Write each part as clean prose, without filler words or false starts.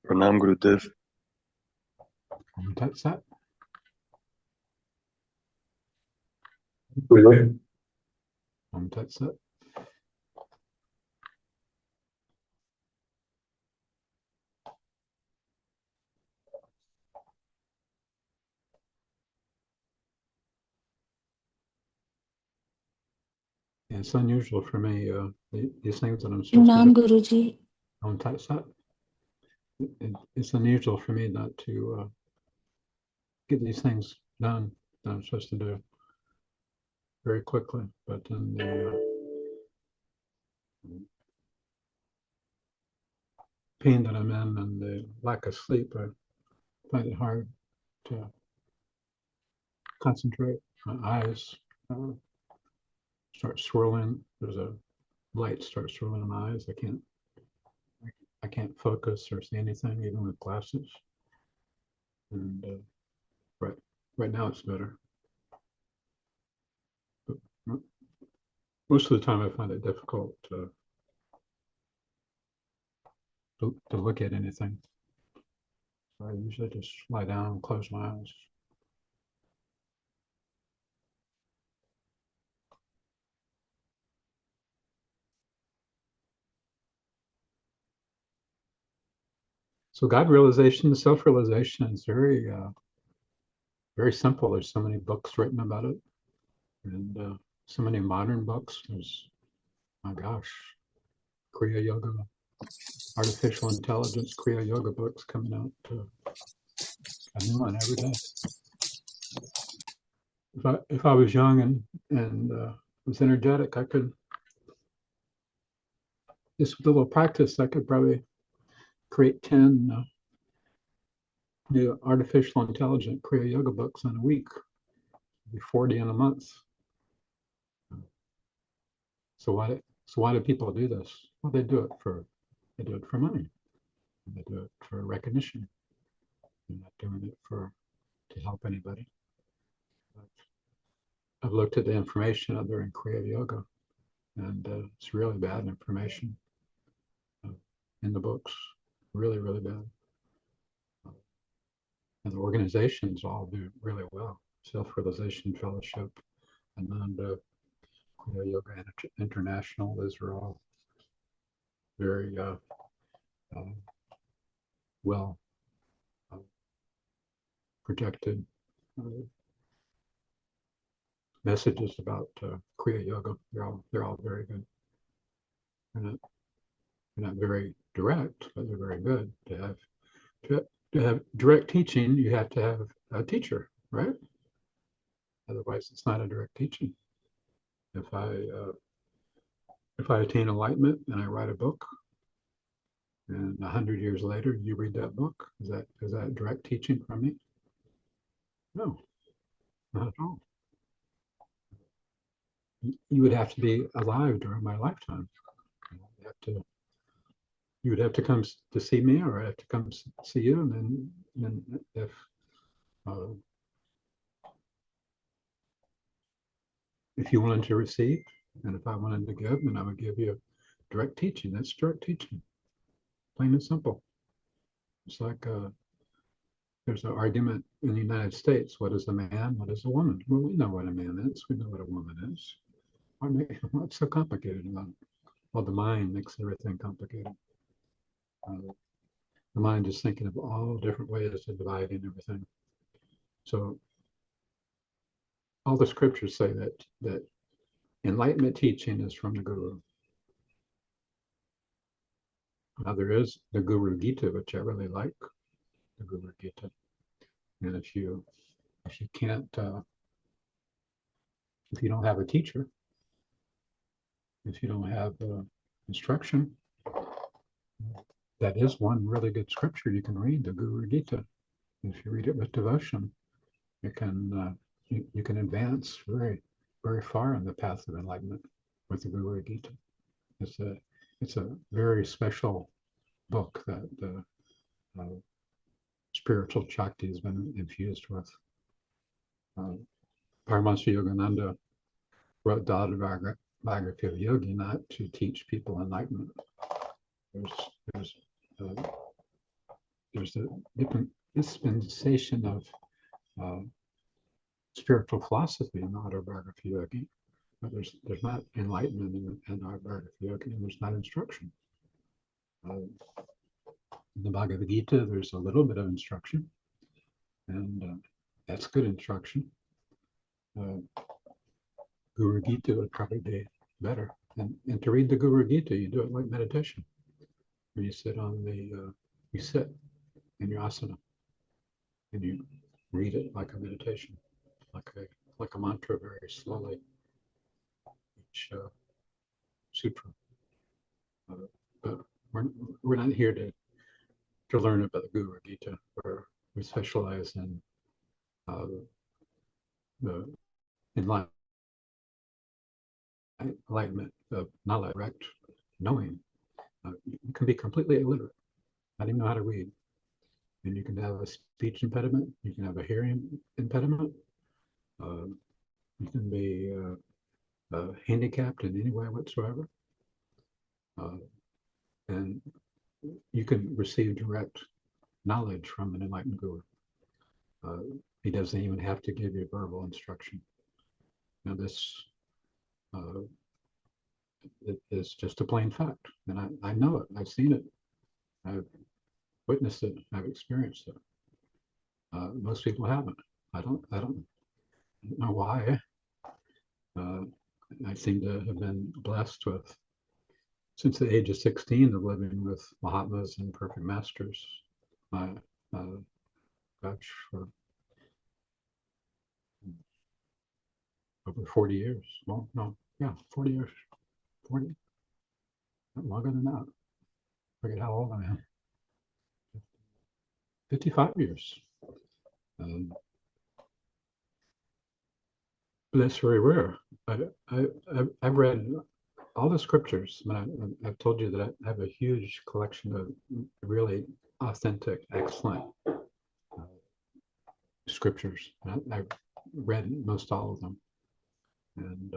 Pranam Gurudev. That's that. Gurudev. That's it. It's unusual for me, these things that I'm supposed to Naam do Guruji. on touch that. It's unusual for me not to get these things done that I'm supposed to do very quickly. But in the pain that I'm in and the lack of sleep, I find it hard to concentrate. My eyes start swirling. There's a light starts swirling in my eyes. I can't focus or see anything, even with glasses. And right now it's better. But most of the time I find it difficult to look at anything. So I usually just lie down and close my eyes. So God realization, self-realization is very simple. There's so many books written about it, and so many modern books. There's, my gosh, Kriya Yoga, artificial intelligence Kriya Yoga books coming out. A new one every day. If I was young and was energetic, I could, just with a little practice, I could probably create 10 new artificial intelligent Kriya Yoga books in a week, 40 in a month. So why do people do this? Well, they do it for money. They do it for recognition. They're not doing it to help anybody. I've looked at the information out there in Kriya Yoga, and it's really bad information in the books. Really, really bad. And the organizations all do really well. Self-Realization Fellowship, Ananda, Kriya Yoga International, those are all very well projected messages about Kriya Yoga. They're all very good. They're not very direct, but they're very good. To have direct teaching, you have to have a teacher, right? Otherwise, it's not a direct teaching. If I attain enlightenment and I write a book, and 100 years later you read that book, is that direct teaching from me? No, not at all. You would have to be alive during my lifetime. You would have to come to see me, or I have to come see you, and then if you wanted to receive, and if I wanted to give, then I would give you direct teaching. That's direct teaching, plain and simple. It's like there's an argument in the United States: what is a man? What is a woman? Well, we know what a man is. We know what a woman is. What's so complicated about it? Well, the mind makes everything complicated. The mind is thinking of all different ways of dividing everything. So all the scriptures say that enlightenment teaching is from the Guru. Now there is the Guru Gita, which I really like, the Guru Gita. And if you can't, if you don't have a teacher, if you don't have instruction, that is one really good scripture you can read, the Guru Gita. If you read it with devotion, you can advance very, very far on the path of enlightenment with the Guru Gita. It's a very special book that the spiritual Shakti has been infused with. Paramahansa Yogananda wrote the biography of Yogi not to teach people enlightenment. There's there's a different dispensation of spiritual philosophy in the autobiography yogi, but there's not enlightenment in the autobiography yogi, and there's not instruction. In the Bhagavad Gita, there's a little bit of instruction, and that's good instruction. Guru Gita would probably be better. And to read the Guru Gita, you do it like meditation. When you sit on the, you sit in your asana, and you read it like a meditation, like a mantra, very slowly. Each sutra. But we're not here to learn about the Guru Gita, where we specialize in the enlightenment of not direct knowing. You can be completely illiterate, not even know how to read, and you can have a speech impediment. You can have a hearing impediment. You can be handicapped in any way whatsoever, and you can receive direct knowledge from an enlightened guru. He doesn't even have to give you verbal instruction. Now this it is just a plain fact, and I know it. I've seen it. I've witnessed it. I've experienced it. Most people haven't. I don't know why. I seem to have been blessed with, since the age of 16, of living with Mahatmas and perfect masters. Gosh, for over 40 years. Well, no, yeah, 40 years. 40, not longer than that. I forget how old I am. 55 years. But that's very rare. I've read all the scriptures. I've told you that I have a huge collection of really authentic, excellent scriptures. I've read most all of them. And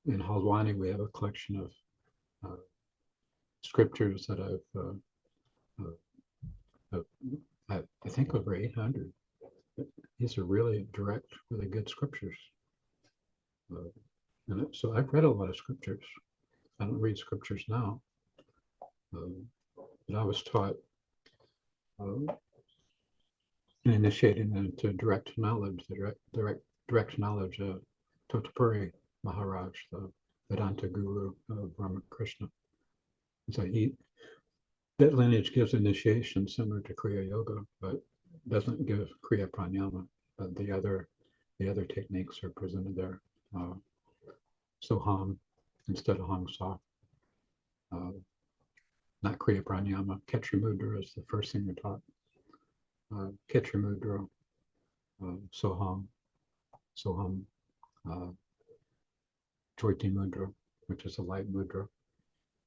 in Haldwani, we have a collection of scriptures that I think over 800. These are really direct, really good scriptures. And so I've read a lot of scriptures. I don't read scriptures now. But I was taught initiated into direct knowledge, the direct knowledge of Totapuri Maharaj, the Vedanta guru of Ramakrishna. So that lineage gives initiation similar to Kriya Yoga, but doesn't give Kriya Pranayama. But the other techniques are presented there. Soham instead of Hang Sa. Not Kriya Pranayama. Ketri Mudra is the first thing you're taught. Ketri Mudra, Soham, Jyoti Mudra, which is a light mudra,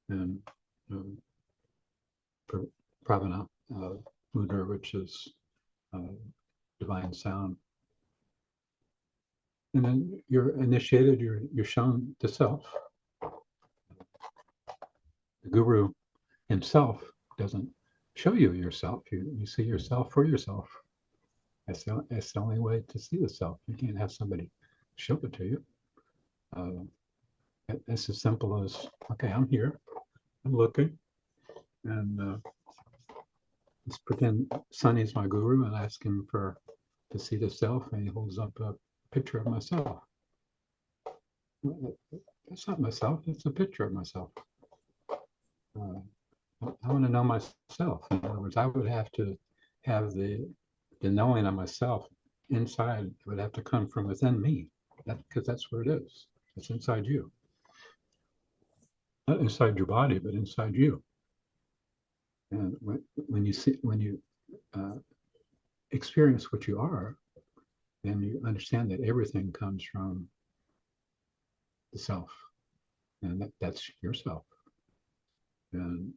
and Pravana Mudra, which is divine sound. And then you're initiated, you're shown the self. The guru himself doesn't show you yourself. You see yourself for yourself. That's the only way to see the self. You can't have somebody show it to you. It's as simple as, okay, I'm here, I'm looking, and let's pretend Sunny's my guru and ask him to see the self, and he holds up a picture of myself. That's not myself, it's a picture of myself. I want to know myself. In other words, I would have to have the knowing of myself inside. It would have to come from within me, because that's where it is. It's inside you. Not inside your body, but inside you. And when you experience what you are, then you understand that everything comes from the self, and that's yourself. And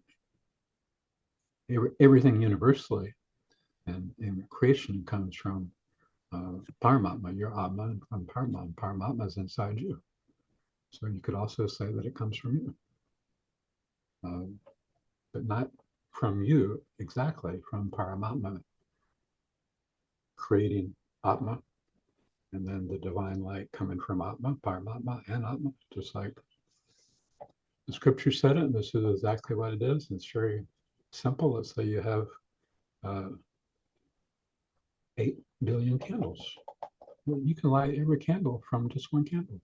everything universally and in creation comes from Paramatma, your Atma, and from Paramatma. And Paramatma is inside you. So you could also say that it comes from you. But not from you, exactly from Paramatma, creating Atma, and then the divine light coming from Atma, Paramatma, and Atma, just like the scripture said it. And this is exactly what it is. It's very simple. Let's say you have 8 billion candles. Well, you can light every candle from just one candle.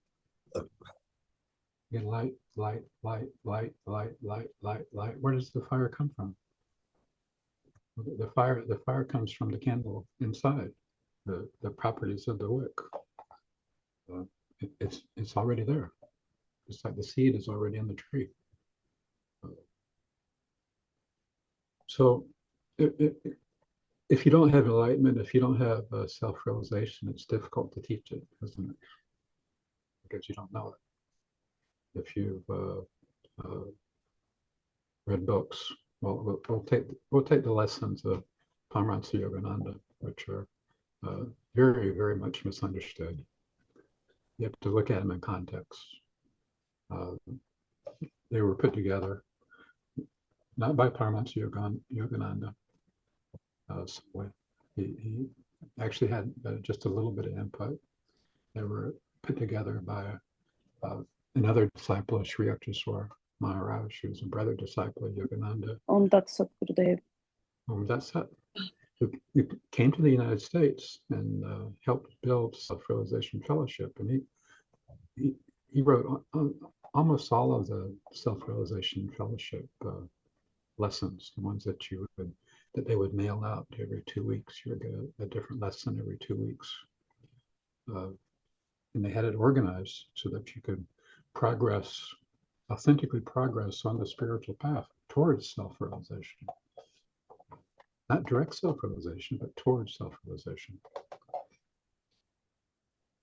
You can light, light, light, light, light, light, light, light. Where does the fire come from? The fire comes from the candle inside, the properties of the wick. It's already there. It's like the seed is already in the tree. So if you don't have enlightenment, if you don't have self-realization, it's difficult to teach it, isn't it? Because you don't know it. If you've read books, well, we'll take the lessons of Paramahansa Yogananda, which are very, very much misunderstood. You have to look at them in context. They were put together not by Paramahansa Yogananda. He actually had just a little bit of input. They were put together by another disciple of Sri Yukteswar Maharaj, who was a brother disciple of Yogananda. Om Tat Sat Gurudev. That's it. Who came to the United States and helped build Self-Realization Fellowship. And he wrote almost all of the Self-Realization Fellowship lessons, the ones that they would mail out every 2 weeks. You would get a different lesson every 2 weeks. And they had it organized so that you could authentically progress on the spiritual path towards self-realization. Not direct self-realization, but towards self-realization.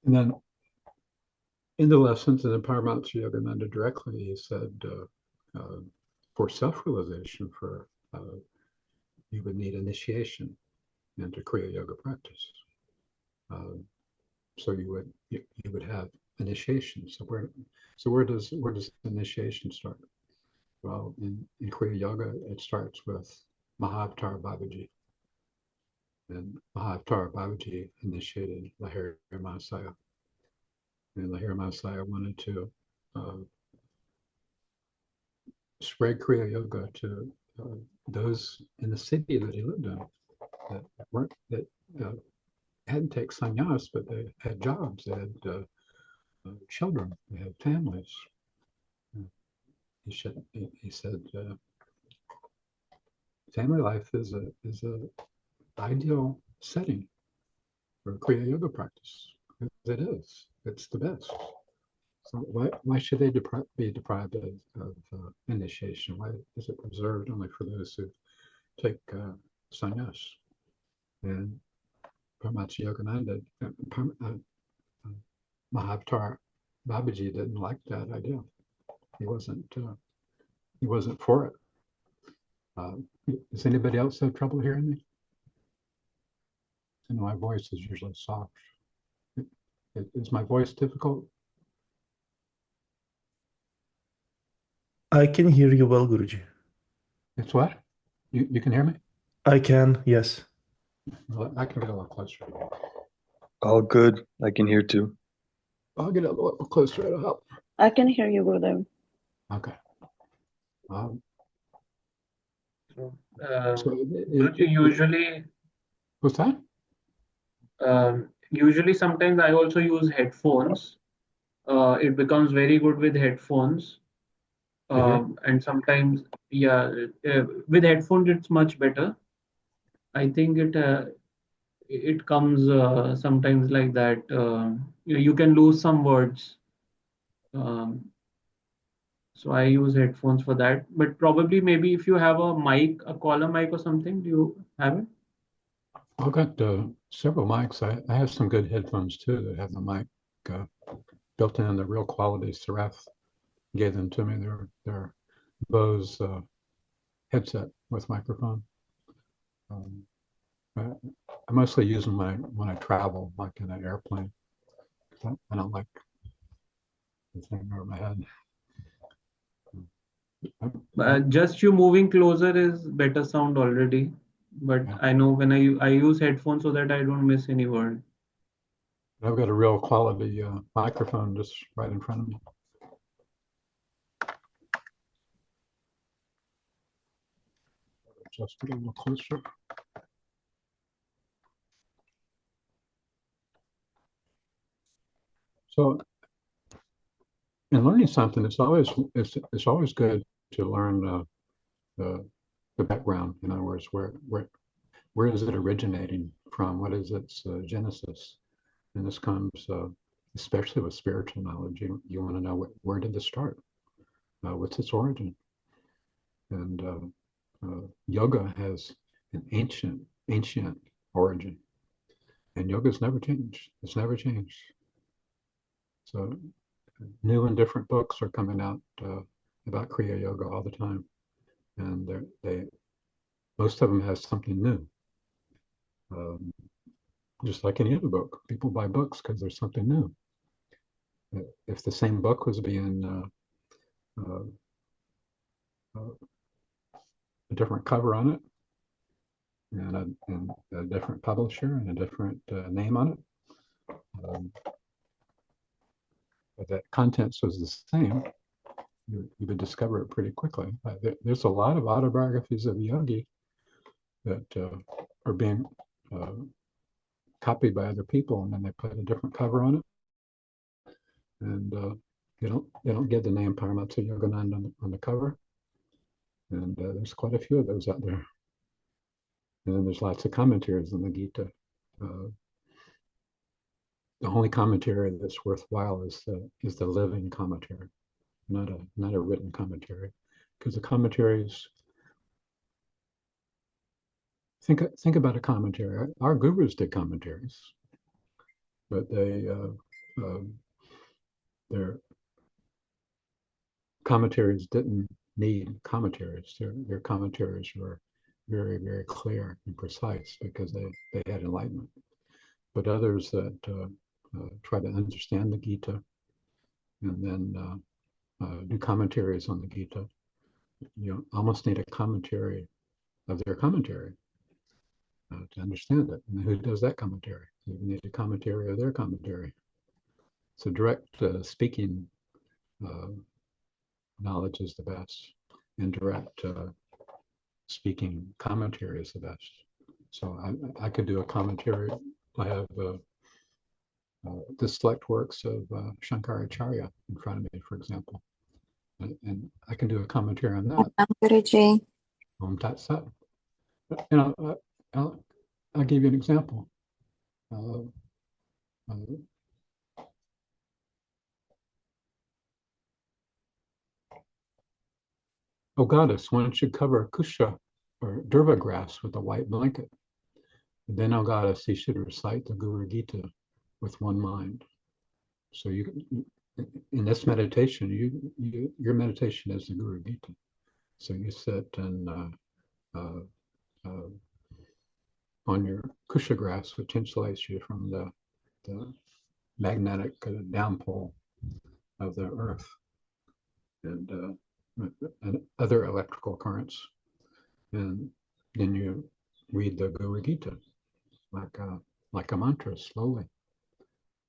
And then in the lessons, and then Paramahansa Yogananda directly, he said, for self-realization, you would need initiation into Kriya Yoga practice. So you would have initiation. So where does initiation start? Well, in Kriya Yoga, it starts with Mahavatar Babaji. And Mahavatar Babaji initiated Lahiri Mahasaya. And Lahiri Mahasaya wanted to spread Kriya Yoga to those in the city that he lived in that hadn't taken sannyas, but they had jobs, they had children, they had families. He said, family life is a ideal setting for Kriya Yoga practice. It is. It's the best. So why should they be deprived of initiation? Why is it reserved only for those who take sannyas? And Paramahansa Yogananda, Mahavatar Babaji didn't like that idea. He wasn't for it. Does anybody else have trouble hearing me? I know my voice is usually soft. Is my voice difficult? I can hear you well, Guruji. It's what? You can hear me? I can, yes. Well, I can get a little closer. All good. I can hear too. I'll get a little closer. It'll help. I can hear you, Gurudev. Okay. Usually, What's that? usually sometimes I also use headphones. It becomes very good with headphones. And sometimes, with headphones it's much better. I think it comes sometimes like that. You can lose some words. So I use headphones for that. But probably maybe if you have a mic, a collar mic or something, do you have it? I've got several mics. I have some good headphones too that have the mic built in. The real quality. Sarath gave them to me. They're Bose headset with microphone. I mostly use them when I travel, like in an airplane. I don't like the thing over my head. Just you moving closer is better sound already. But Yeah. I know when I use headphones so that I don't miss any word. I've got a real quality microphone just right in front of me. Just get a little closer. So in learning something, it's always good to learn the background. In other words, where is it originating from? What is its genesis? And this comes especially with spiritual knowledge. You want to know where did this start? What's its origin? And yoga has an ancient origin, and yoga's never changed. It's never changed. So new and different books are coming out about Kriya Yoga all the time, and they most of them has something new. Just like any other book, people buy books because there's something new. If the same book was being uh, a different cover on it, and a different publisher and a different name on it, but that contents was the same, you would discover it pretty quickly. There's a lot of autobiographies of yogi that are being copied by other people, and then they put a different cover on it, and they don't get the name Paramahansa Yogivah on the cover, and there's quite a few of those out there. And then there's lots of commentaries on the Gita. The only commentary that's worthwhile is the living commentary, not a written commentary, because the commentaries. Think about a commentary. Our gurus did commentaries, but their commentaries didn't need commentaries. Their commentaries were very, very clear and precise because they had enlightenment. But others that try to understand the Gita and then do commentaries on the Gita, you almost need a commentary of their commentary to understand it. And who does that commentary? You need a commentary of their commentary. So direct speaking knowledge is the best, and direct speaking commentary is the best. So I could do a commentary. I have the select works of Shankaracharya in front of me, for example, and I can do a commentary on that. Guruji. Tat Sat. You know, I'll give you an example. Oh goddess, one should cover kusha or durva grass with a white blanket. And then, oh goddess, he should recite the Guru Gita with one mind. So in this meditation, your meditation is the Guru Gita. So you sit and on your kusha grass, which insulates you from the magnetic downpour of the earth and other electrical currents. And then you read the Guru Gita like a mantra slowly.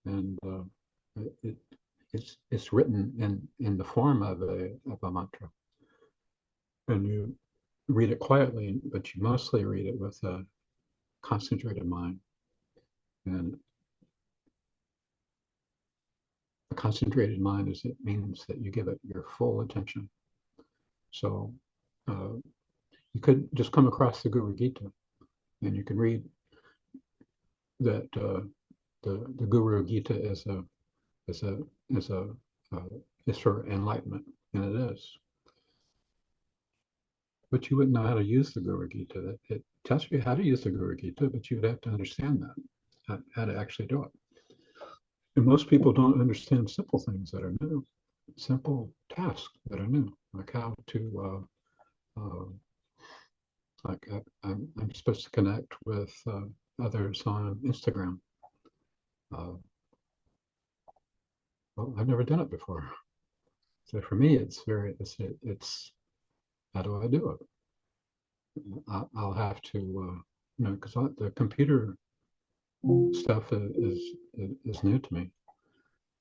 And it's written in the form of a mantra. And you read it quietly, but you mostly read it with a concentrated mind. And a concentrated mind it means that you give it your full attention. So you could just come across the Guru Gita, and you can read that the Guru Gita is for enlightenment, and it is. But you wouldn't know how to use the Guru Gita. It tells you how to use the Guru Gita, but you would have to understand that, how to actually do it. And most people don't understand simple things that are new, simple tasks that are new, like how to, like I'm supposed to connect with others on Instagram. Well, I've never done it before. So for me, it's how do I do it? I'll have to, because the computer stuff is new to me.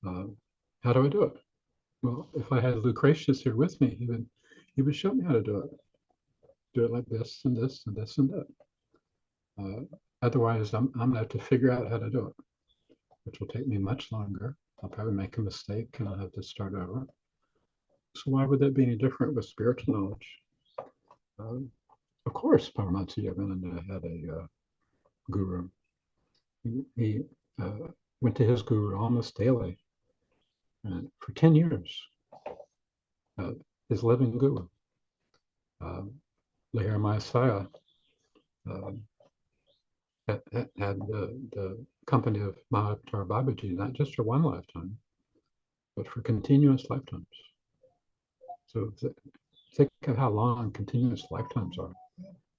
How do I do it? Well, if I had Lucretius here with me, he would show me how to do it. Do it like this and this and this and that. Otherwise, I'm gonna have to figure out how to do it, which will take me much longer. I'll probably make a mistake and I'll have to start over. So why would that be any different with spiritual knowledge? Of course, Paramahansa Yogivah had a guru. He went to his guru almost daily for 10 years. His living guru, Lahir Messiah, had the company of Mahavatara Babaji, not just for one lifetime, but for continuous lifetimes. So think of how long continuous lifetimes are.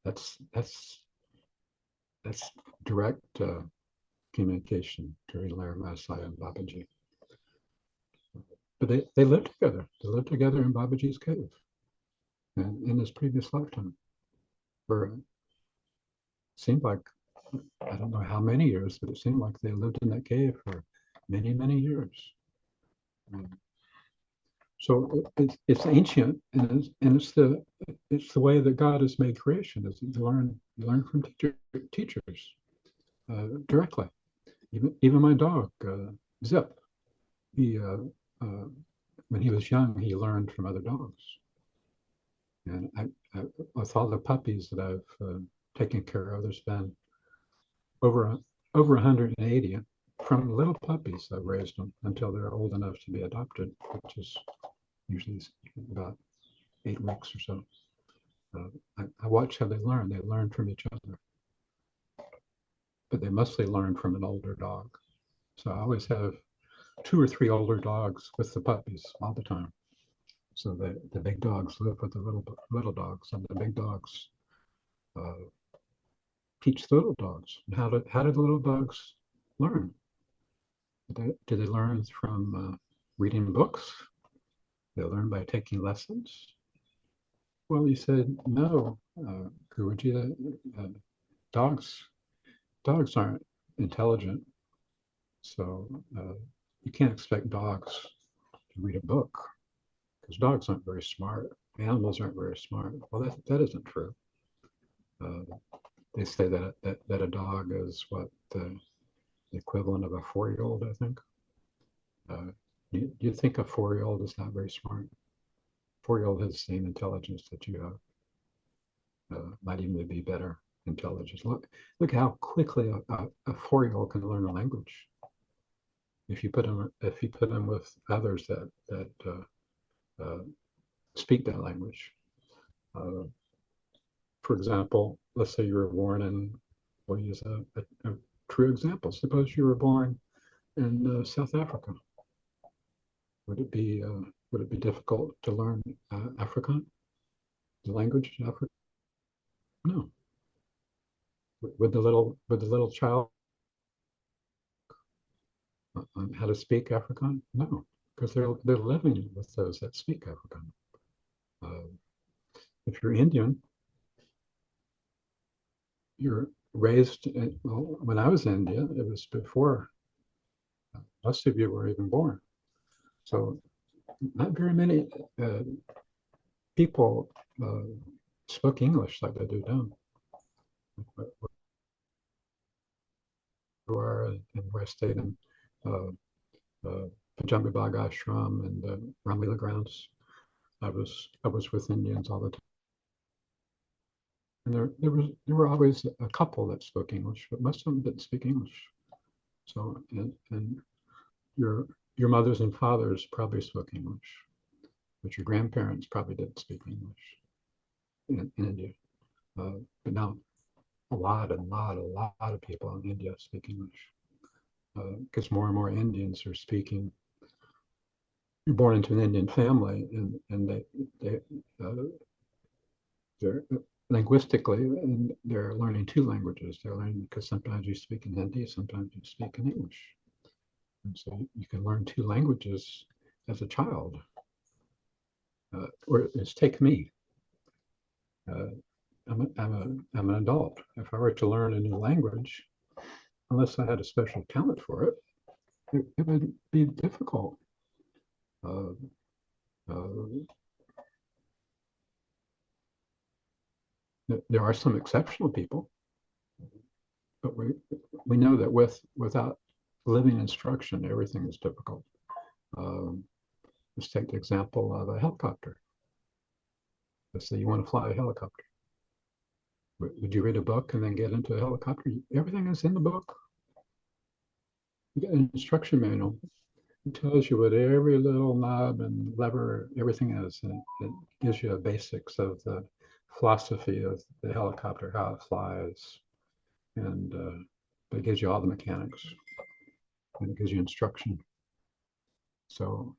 That's direct communication between Lahir Messiah and Babaji. But they lived together. They lived together in Babaji's cave, and in his previous lifetime, for it seemed like, I don't know how many years, but it seemed like they lived in that cave for many, many years. So it's ancient, and it's the way that God has made creation. Is you learn from teachers directly. Even my dog Zip, he when he was young, he learned from other dogs. And with all the puppies that I've taken care of, there's been over 180 from little puppies. I've raised them until they're old enough to be adopted, which is usually about 8 weeks or so. I watch how they learn. They learn from each other, but they mostly learn from an older dog. So I always have 2 or 3 older dogs with the puppies all the time. So the big dogs live with the little dogs, and the big dogs teach the little dogs. And how do the little dogs learn? Do they learn from reading books? They learn by taking lessons? Well, you said no, Guruji. Dogs aren't intelligent, so you can't expect dogs to read a book, because dogs aren't very smart. Animals aren't very smart. Well, that isn't true. They say that a dog is what the equivalent of a 4-year-old, I think. You think a 4-year-old is not very smart? 4-year-old has the same intelligence that you have. Might even be better intelligence. Look how quickly a 4-year-old can learn a language. If you put them with others that speak that language. For example, let's say you were born in, we'll use a true example. Suppose you were born in South Africa. Would it be difficult to learn Afrikaans, the language of Africa? No. Would the little child on how to speak Afrikaans? No, because they're living with those that speak Afrikaans. If you're Indian, you're raised. Well, when I was in India, it was before most of you were even born. So not very many people spoke English like they do now. Where I stayed in Punjabi Bagh Ashram and the Ramlila grounds, I was with Indians all the time. And there were always a couple that spoke English, but most of them didn't speak English. So and your mothers and fathers probably spoke English, but your grandparents probably didn't speak English in India. But now a lot of people in India speak English, because more and more Indians are speaking. You're born into an Indian family, and they're linguistically, and they're learning 2 languages. They're learning, because sometimes you speak in Hindi, sometimes you speak in English. And so you can learn 2 languages as a child. Or it's take me. I'm an adult. If I were to learn a new language, unless I had a special talent for it, it would be difficult. Uh, uh, there are some exceptional people, but we know that without living instruction, everything is difficult. Um, let's take the example of a helicopter. Let's say you want to fly a helicopter. Would you read a book and then get into a helicopter? Everything is in the book. You get an instruction manual. It tells you what every little knob and lever, everything is. And it gives you a basics of the philosophy of the helicopter, how it flies. And it gives you all the mechanics. And it gives you instruction. So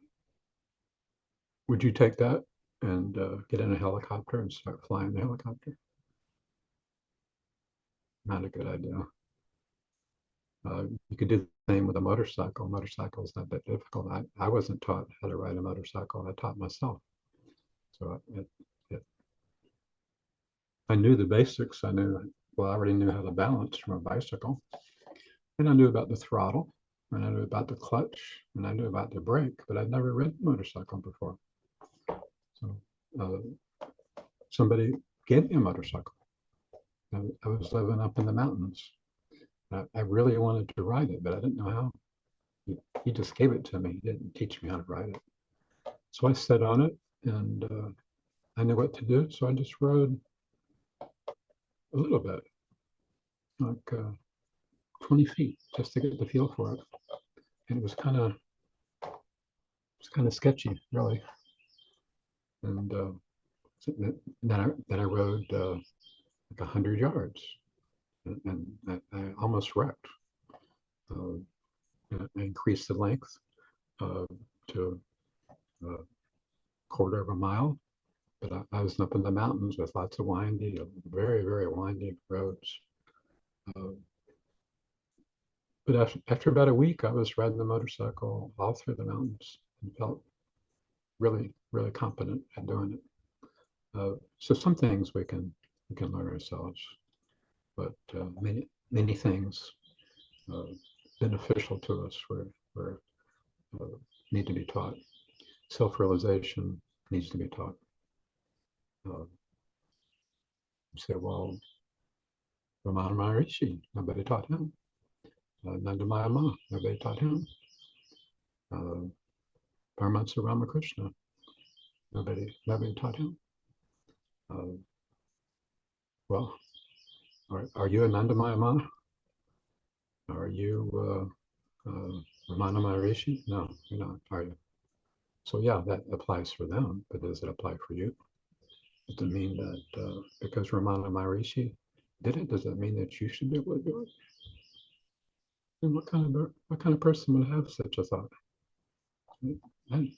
would you take that and get in a helicopter and start flying the helicopter? Not a good idea. You could do the same with a motorcycle. Motorcycle is not that difficult. I wasn't taught how to ride a motorcycle. I taught myself. So I knew the basics. I already knew how to balance from a bicycle. And I knew about the throttle, and I knew about the clutch, and I knew about the brake, but I'd never ridden a motorcycle before. So somebody gave me a motorcycle. I was living up in the mountains. I really wanted to ride it, but I didn't know how. He just gave it to me. He didn't teach me how to ride it. So I sat on it, and I knew what to do. So I just rode a little bit, like 20 feet, just to get the feel for it. And it was kind of sketchy, really. And then I rode like 100 yards, and I almost wrecked. I increased the length to a quarter of a mile, but I was up in the mountains with lots of windy, very, very windy roads. But after about a week, I was riding the motorcycle all through the mountains and felt really, really competent at doing it. So some things we can learn ourselves, but many things beneficial to us were need to be taught. Self-realization needs to be taught. You say, well, Ramana Maharishi, nobody taught him. Nanda Mayama, nobody taught him. Paramahansa Ramakrishna, nobody taught him. Well, are you Ananda Mayama? Are you Ramana Maharishi? No, you're not, are you? So yeah, that applies for them, but does it apply for you? Does it mean that because Ramana Maharishi did it, does it mean that you should be able to do it? And what kind of person would have such a thought? I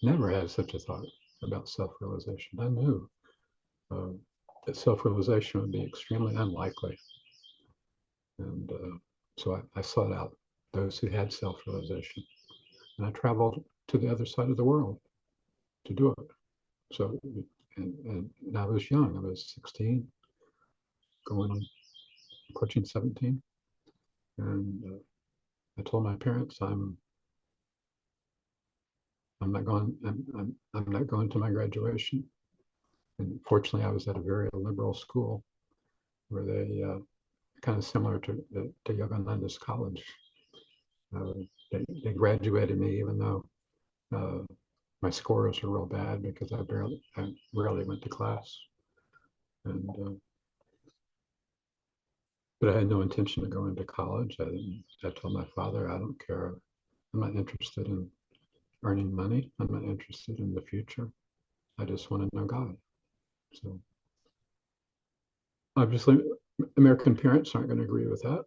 never had such a thought about self-realization. I knew that self-realization would be extremely unlikely. And so I sought out those who had self-realization. And I traveled to the other side of the world to do it. So, and I was young. I was 16, going on, approaching 17. And I told my parents, I'm not going to my graduation. And fortunately, I was at a very liberal school where they kind of similar to Yogananda's college. They graduated me even though my scores were real bad because I rarely went to class. And but I had no intention of going to college. I told my father, I don't care. I'm not interested in earning money. I'm not interested in the future. I just want to know God. So obviously, American parents aren't going to agree with that.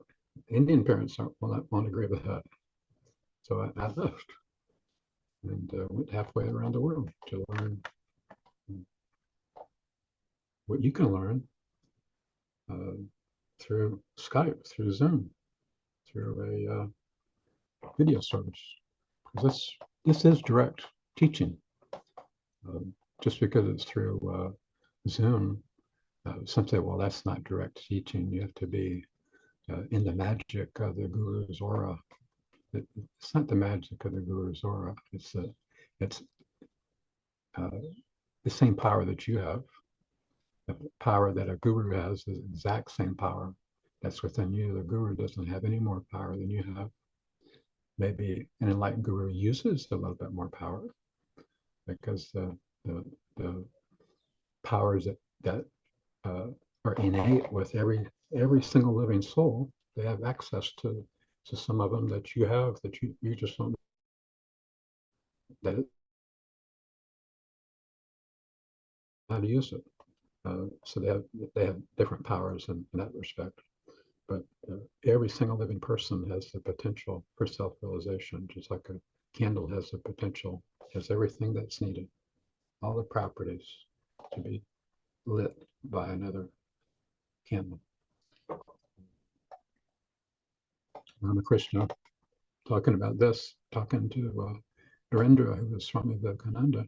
Indian parents won't agree with that. So I left and went halfway around the world to learn what you can learn through Skype, through Zoom, through a video service. Because this is direct teaching. Just because it's through Zoom some say, well, that's not direct teaching. You have to be in the magic of the guru's aura. It's not the magic of the guru's aura. It's the same power that you have. The power that a guru has is the exact same power that's within you. The guru doesn't have any more power than you have. Maybe an enlightened guru uses a little bit more power because the powers that are innate with every single living soul, they have access to some of them that you have that you just don't, that how to use it. So they have different powers in that respect. But every single living person has the potential for self-realization, just like a candle has the potential, has everything that's needed, all the properties to be lit by another candle. Ramakrishna, talking about this, talking to Narendra, who was Swami Vivekananda,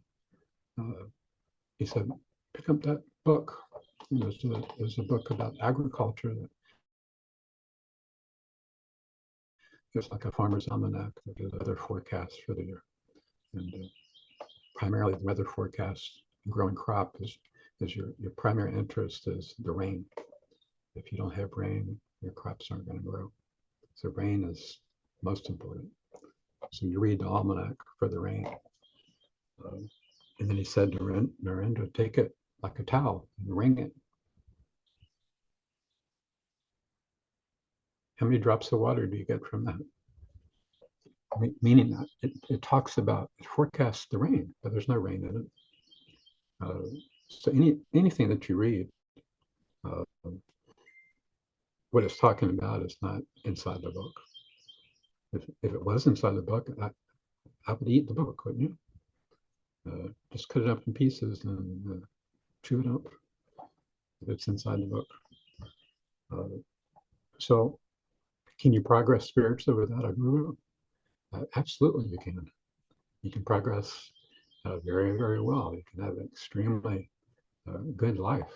he said, pick up that book. There's a book about agriculture. There's like a farmer's almanac that gives weather forecasts for the year. And primarily the weather forecast, growing crop is your primary interest is the rain. If you don't have rain, your crops aren't going to grow. So rain is most important. So you read the almanac for the rain. And then he said to Narendra, take it like a towel and wring it. How many drops of water do you get from that? Meaning that it talks about, it forecasts the rain, but there's no rain in it. So anything that you read, what it's talking about is not inside the book. If it was inside the book, I would eat the book, wouldn't you? Just cut it up in pieces and chew it up if it's inside the book. So can you progress spiritually without a guru? Absolutely you can. You can progress very, very well. You can have an extremely good life,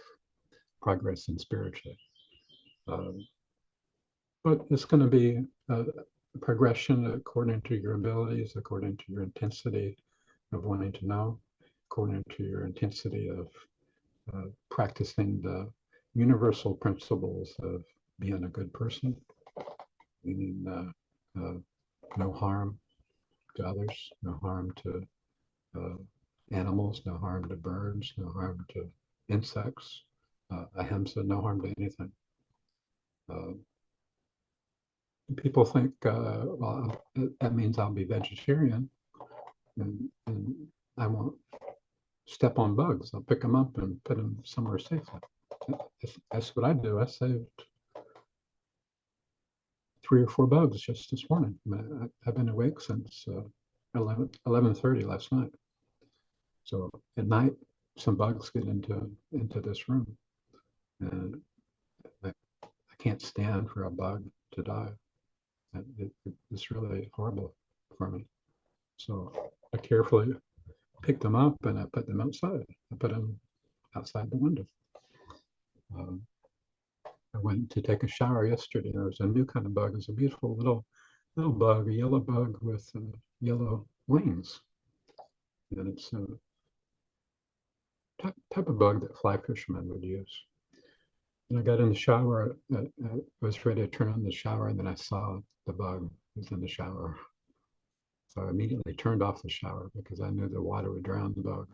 progressing spiritually. But it's going to be a progression according to your abilities, according to your intensity of wanting to know, according to your intensity of practicing the universal principles of being a good person, meaning no harm to others, no harm to animals, no harm to birds, no harm to insects, ahimsa, no harm to anything. People think, well, that means I'll be vegetarian and I won't step on bugs. I'll pick them up and put them somewhere safe. That's what I do. I saved 3 or 4 bugs just this morning. I've been awake since 11:30 last night. So at night, some bugs get into this room, and I can't stand for a bug to die. It's really horrible for me. So I carefully picked them up and I put them outside. I put them outside the window. I went to take a shower yesterday. There was a new kind of bug. It's a beautiful little bug, a yellow bug with yellow wings. And it's a type of bug that fly fishermen would use. And I got in the shower. I was ready to turn on the shower, and then I saw the bug was in the shower. So I immediately turned off the shower because I knew the water would drown the bug.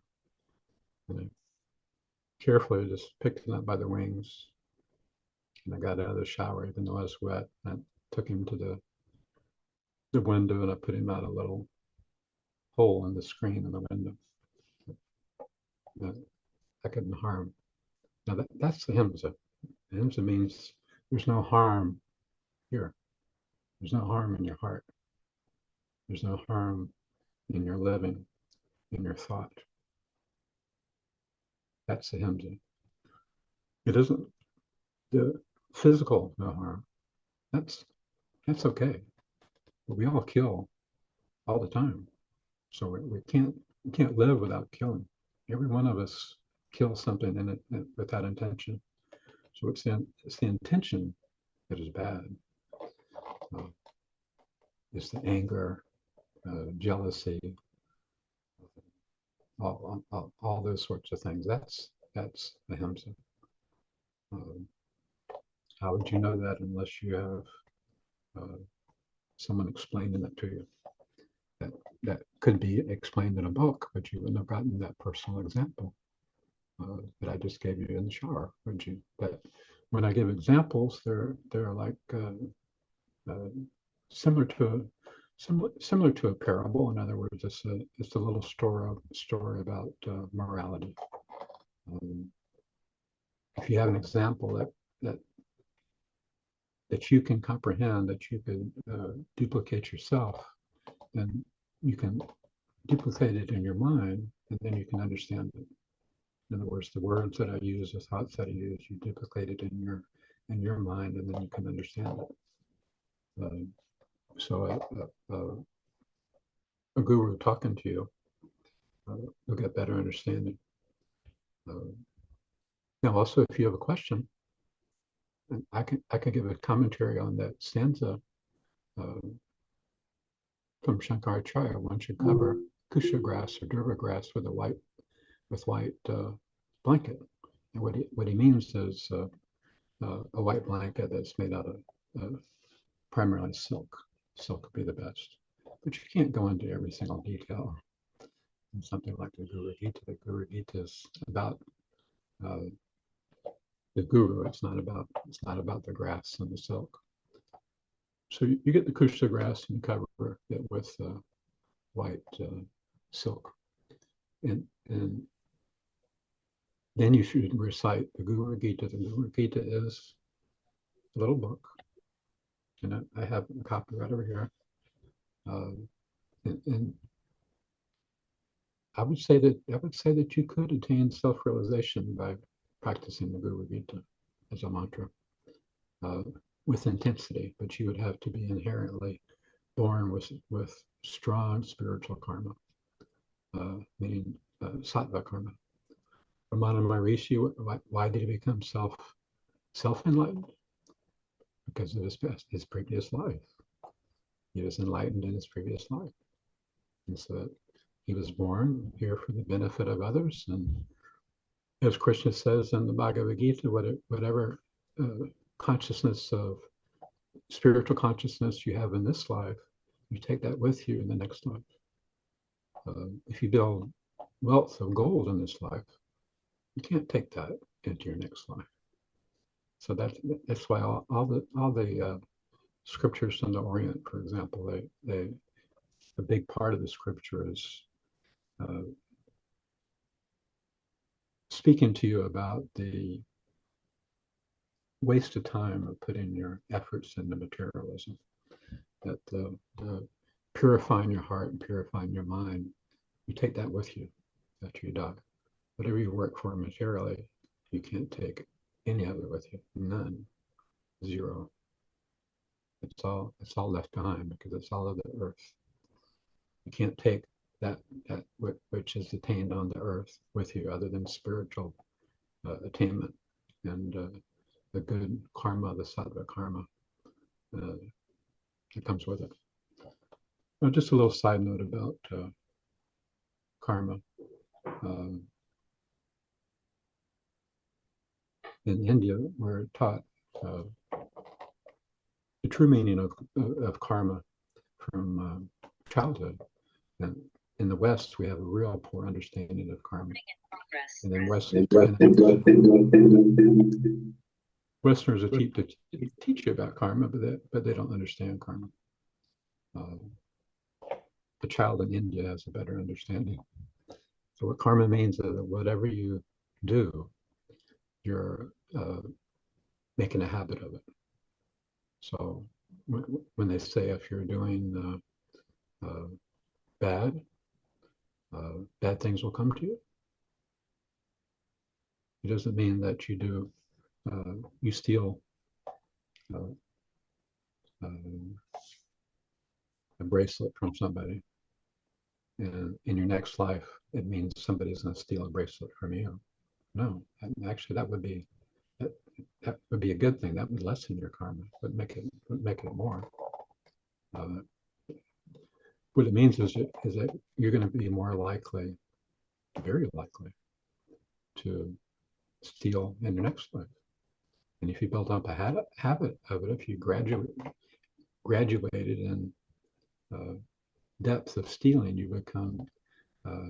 And I carefully just picked him up by the wings. And I got out of the shower, even though I was wet. I took him to the window and I put him out a little hole in the screen in the window. I couldn't harm. Now that's the ahimsa. Ahimsa means there's no harm here. There's no harm in your heart. There's no harm in your living, in your thought. That's the ahimsa. It isn't the physical no harm. That's okay. But we all kill all the time. So we can't live without killing. Every one of us kills something in it with that intention. So it's the intention that is bad. It's the anger, jealousy, all those sorts of things. That's ahimsa. How would you know that unless you have someone explaining that to you? That could be explained in a book, but you wouldn't have gotten that personal example that I just gave you in the shower, would you? But when I give examples, they're like similar to a parable. In other words, it's a little story about morality. If you have an example that you can comprehend, that you can duplicate yourself, then you can duplicate it in your mind, and then you can understand it. In other words, the words that I use, the thoughts that I use, you duplicate it in your mind, and then you can understand it. So a guru talking to you, you'll get better understanding. Now, also, if you have a question, and I can give a commentary on that stanza from Shankaracharya. One should cover kusha grass or durva grass with white blanket. And what he means is a white blanket that's made out of primarily silk. Silk would be the best, but you can't go into every single detail. In something like the Guru Gita. The Guru Gita is about the guru. It's not about the grass and the silk. So you get the kusha grass and you cover it with white silk, and then you should recite the Guru Gita. The Guru Gita is a little book, and I have a copy right over here. And I would say that you could attain self-realization by practicing the Guru Gita as a mantra with intensity, but you would have to be inherently born with strong spiritual karma, meaning sattva karma. Ramana Maharishi, why did he become self-enlightened? Because of his previous life. He was enlightened in his previous life, and so he was born here for the benefit of others. And as Krishna says in the Bhagavad Gita, whatever consciousness of spiritual consciousness you have in this life, you take that with you in the next life. If you build wealth of gold in this life, you can't take that into your next life. So that's why all the scriptures from the Orient, for example, a big part of the scripture is speaking to you about the waste of time of putting your efforts into materialism. That purifying your heart and purifying your mind, you take that with you after you die. Whatever you work for materially, you can't take any of it with you. None. Zero. It's all left behind because it's all of the earth. You can't take that which is attained on the earth with you other than spiritual attainment and the good karma, the sattva karma that comes with it. Now, just a little side note about karma. In India, we're taught the true meaning of karma from childhood. And in the West, we have a real poor understanding of karma. And then Westerners are teach you about karma, but they don't understand karma. The child in India has a better understanding. So what karma means is that whatever you do, you're making a habit of it. So when they say if you're doing bad things will come to you. It doesn't mean that you steal a bracelet from somebody, and in your next life, it means somebody's going to steal a bracelet from you. No, actually, that would be a good thing. That would lessen your karma, but make it more. What it means is that you're going to be more likely, very likely, to steal in your next life. And if you build up a habit of it, if you graduated in depth of stealing, you become a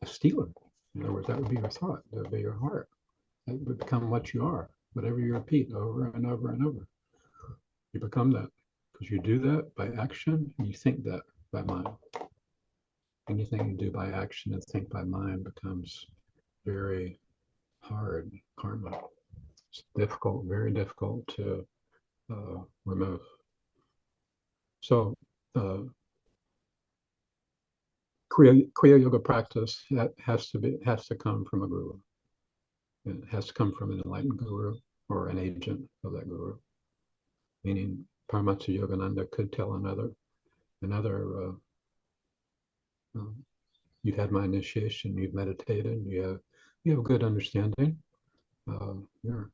stealer. In other words, that would be your thought, that would be your heart. That would become what you are. Whatever you repeat over and over and over, you become that. Because you do that by action, and you think that by mind. Anything you do by action and think by mind becomes very hard karma. It's difficult, very difficult to remove. So Kriya Yoga practice that has to come from a guru. It has to come from an enlightened guru or an agent of that guru. Meaning Paramahansa Yogananda could tell another, you've had my initiation, you've meditated, you have good understanding. You're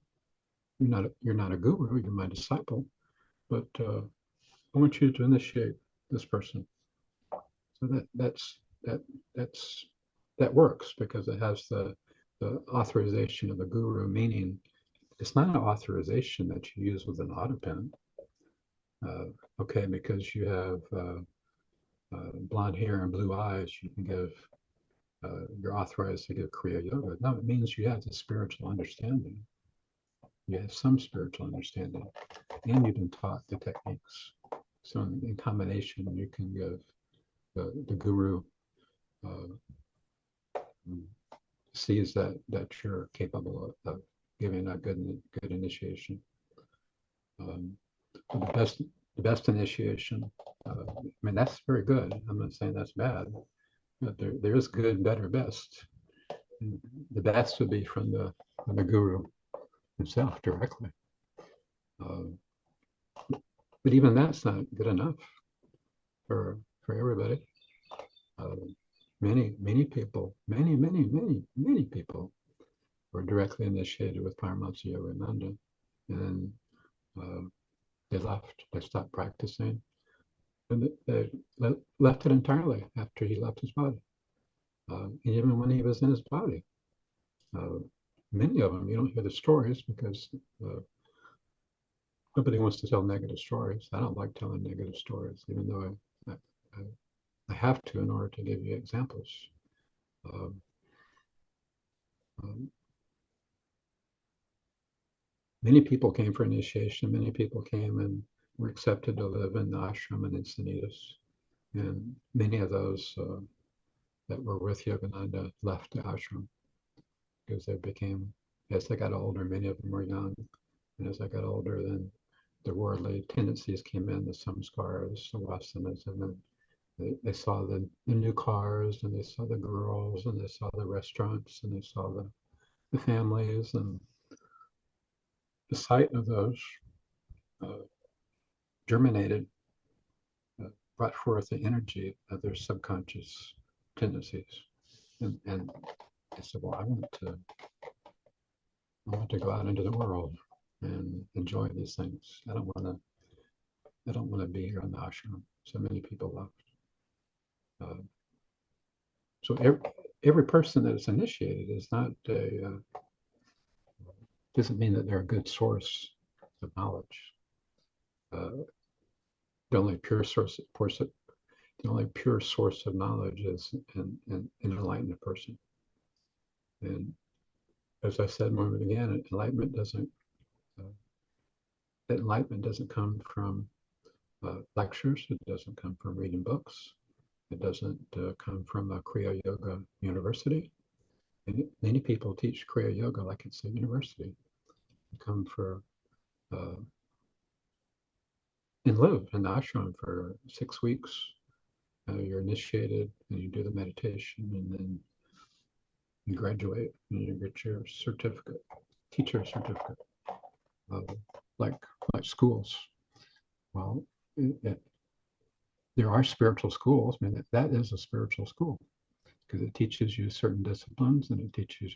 not a guru, you're my disciple, but I want you to initiate this person. So that works because it has the authorization of the guru, meaning it's not an authorization that you use with an autopen. Okay, because you have blonde hair and blue eyes, you can give, you're authorized to give Kriya Yoga. No, it means you have the spiritual understanding. You have some spiritual understanding, and you've been taught the techniques. So in combination, you can give the guru sees that you're capable of giving a good initiation. The best initiation. I mean, that's very good. I'm not saying that's bad, but there is good, better, best. And the best would be from the guru himself directly. But even that's not good enough for everybody. Many people were directly initiated with Paramahansa Yogananda, and they left. They stopped practicing, and they left it entirely after he left his body. Even when he was in his body, many of them, you don't hear the stories because nobody wants to tell negative stories. I don't like telling negative stories, even though I have to in order to give you examples. Many people came for initiation. Many people came and were accepted to live in the ashram and Encinitas. And many of those that were with Yogananda left the ashram because they became, as they got older, many of them were young. And as they got older, then the worldly tendencies came in, the samskaras, the vasanas, and then they saw the new cars, and they saw the girls, and they saw the restaurants, and they saw the families, and the sight of those germinated, brought forth the energy of their subconscious tendencies. And I said, well, I want to go out into the world and enjoy these things. I don't want to be here in the ashram. So many people left. So every person that is initiated is not doesn't mean that they're a good source of knowledge. The only pure source of knowledge is an enlightened person. And as I said when we began, enlightenment doesn't come from lectures. It doesn't come from reading books. It doesn't come from a Kriya Yoga university. And many people teach Kriya Yoga like it's a university. You come for and live in the ashram for 6 weeks. You're initiated, and you do the meditation, and then you graduate, and you get your certificate, teacher certificate, like schools. Well, there are spiritual schools. I mean, that is a spiritual school because it teaches you certain disciplines, and it teaches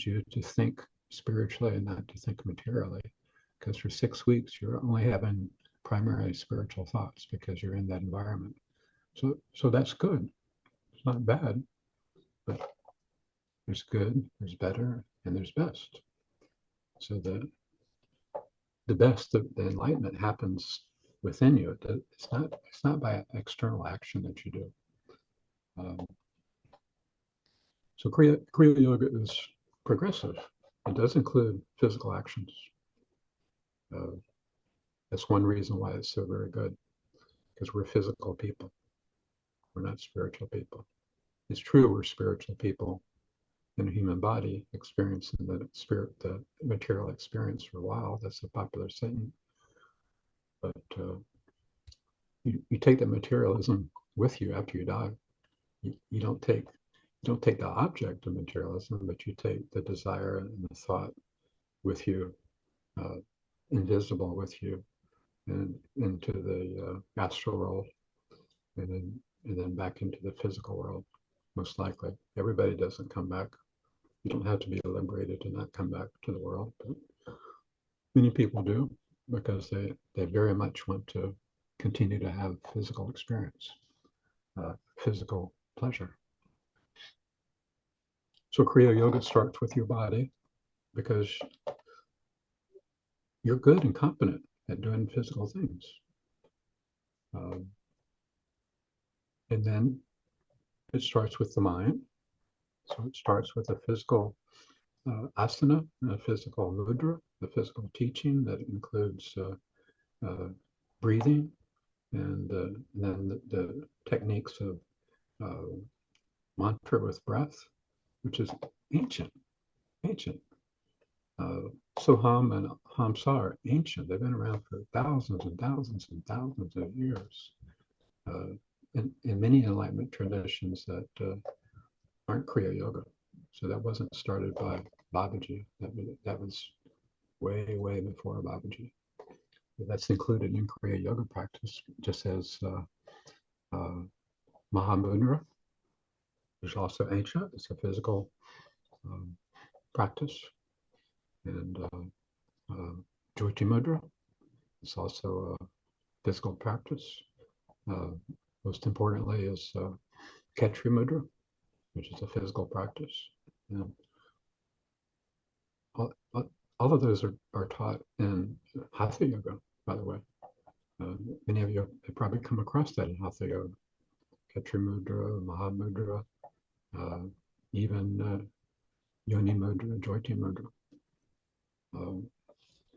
you to think spiritually and not to think materially. Because for 6 weeks, you're only having primarily spiritual thoughts because you're in that environment. So that's good. It's not bad, but there's good, there's better, and there's best. So the best, the enlightenment happens within you. It's not by external action that you do. So Kriya Yoga is progressive. It does include physical actions. That's one reason why it's so very good, because we're physical people. We're not spiritual people. It's true we're spiritual people in a human body experiencing the material experience for a while. That's a popular saying. But you take the materialism with you after you die. You don't take the object of materialism, but you take the desire and the thought with you, invisible with you, and into the astral world, and then back into the physical world. Most likely, everybody doesn't come back. You don't have to be liberated to not come back to the world, but many people do because they very much want to continue to have physical experience, physical pleasure. So Kriya Yoga starts with your body because you're good and competent at doing physical things. And then it starts with the mind. So it starts with a physical asana, and a physical mudra, the physical teaching that includes breathing, and then the techniques of mantra with breath, which is ancient. Soham and Hamsa are ancient. They've been around for thousands and thousands and thousands of years. In many enlightenment traditions that aren't Kriya Yoga. So that wasn't started by Babaji. That was way, way before Babaji. But that's included in Kriya Yoga practice, just as Mahamudra is also ancient. It's a physical practice. And Jyoti Mudra is also a physical practice. Most importantly is Khetri Mudra, which is a physical practice. And all of those are taught in Hatha Yoga, by the way. Many of you have probably come across that in Hatha Yoga. Khetri Mudra, Mahamudra, even Yoni Mudra, Jyoti Mudra.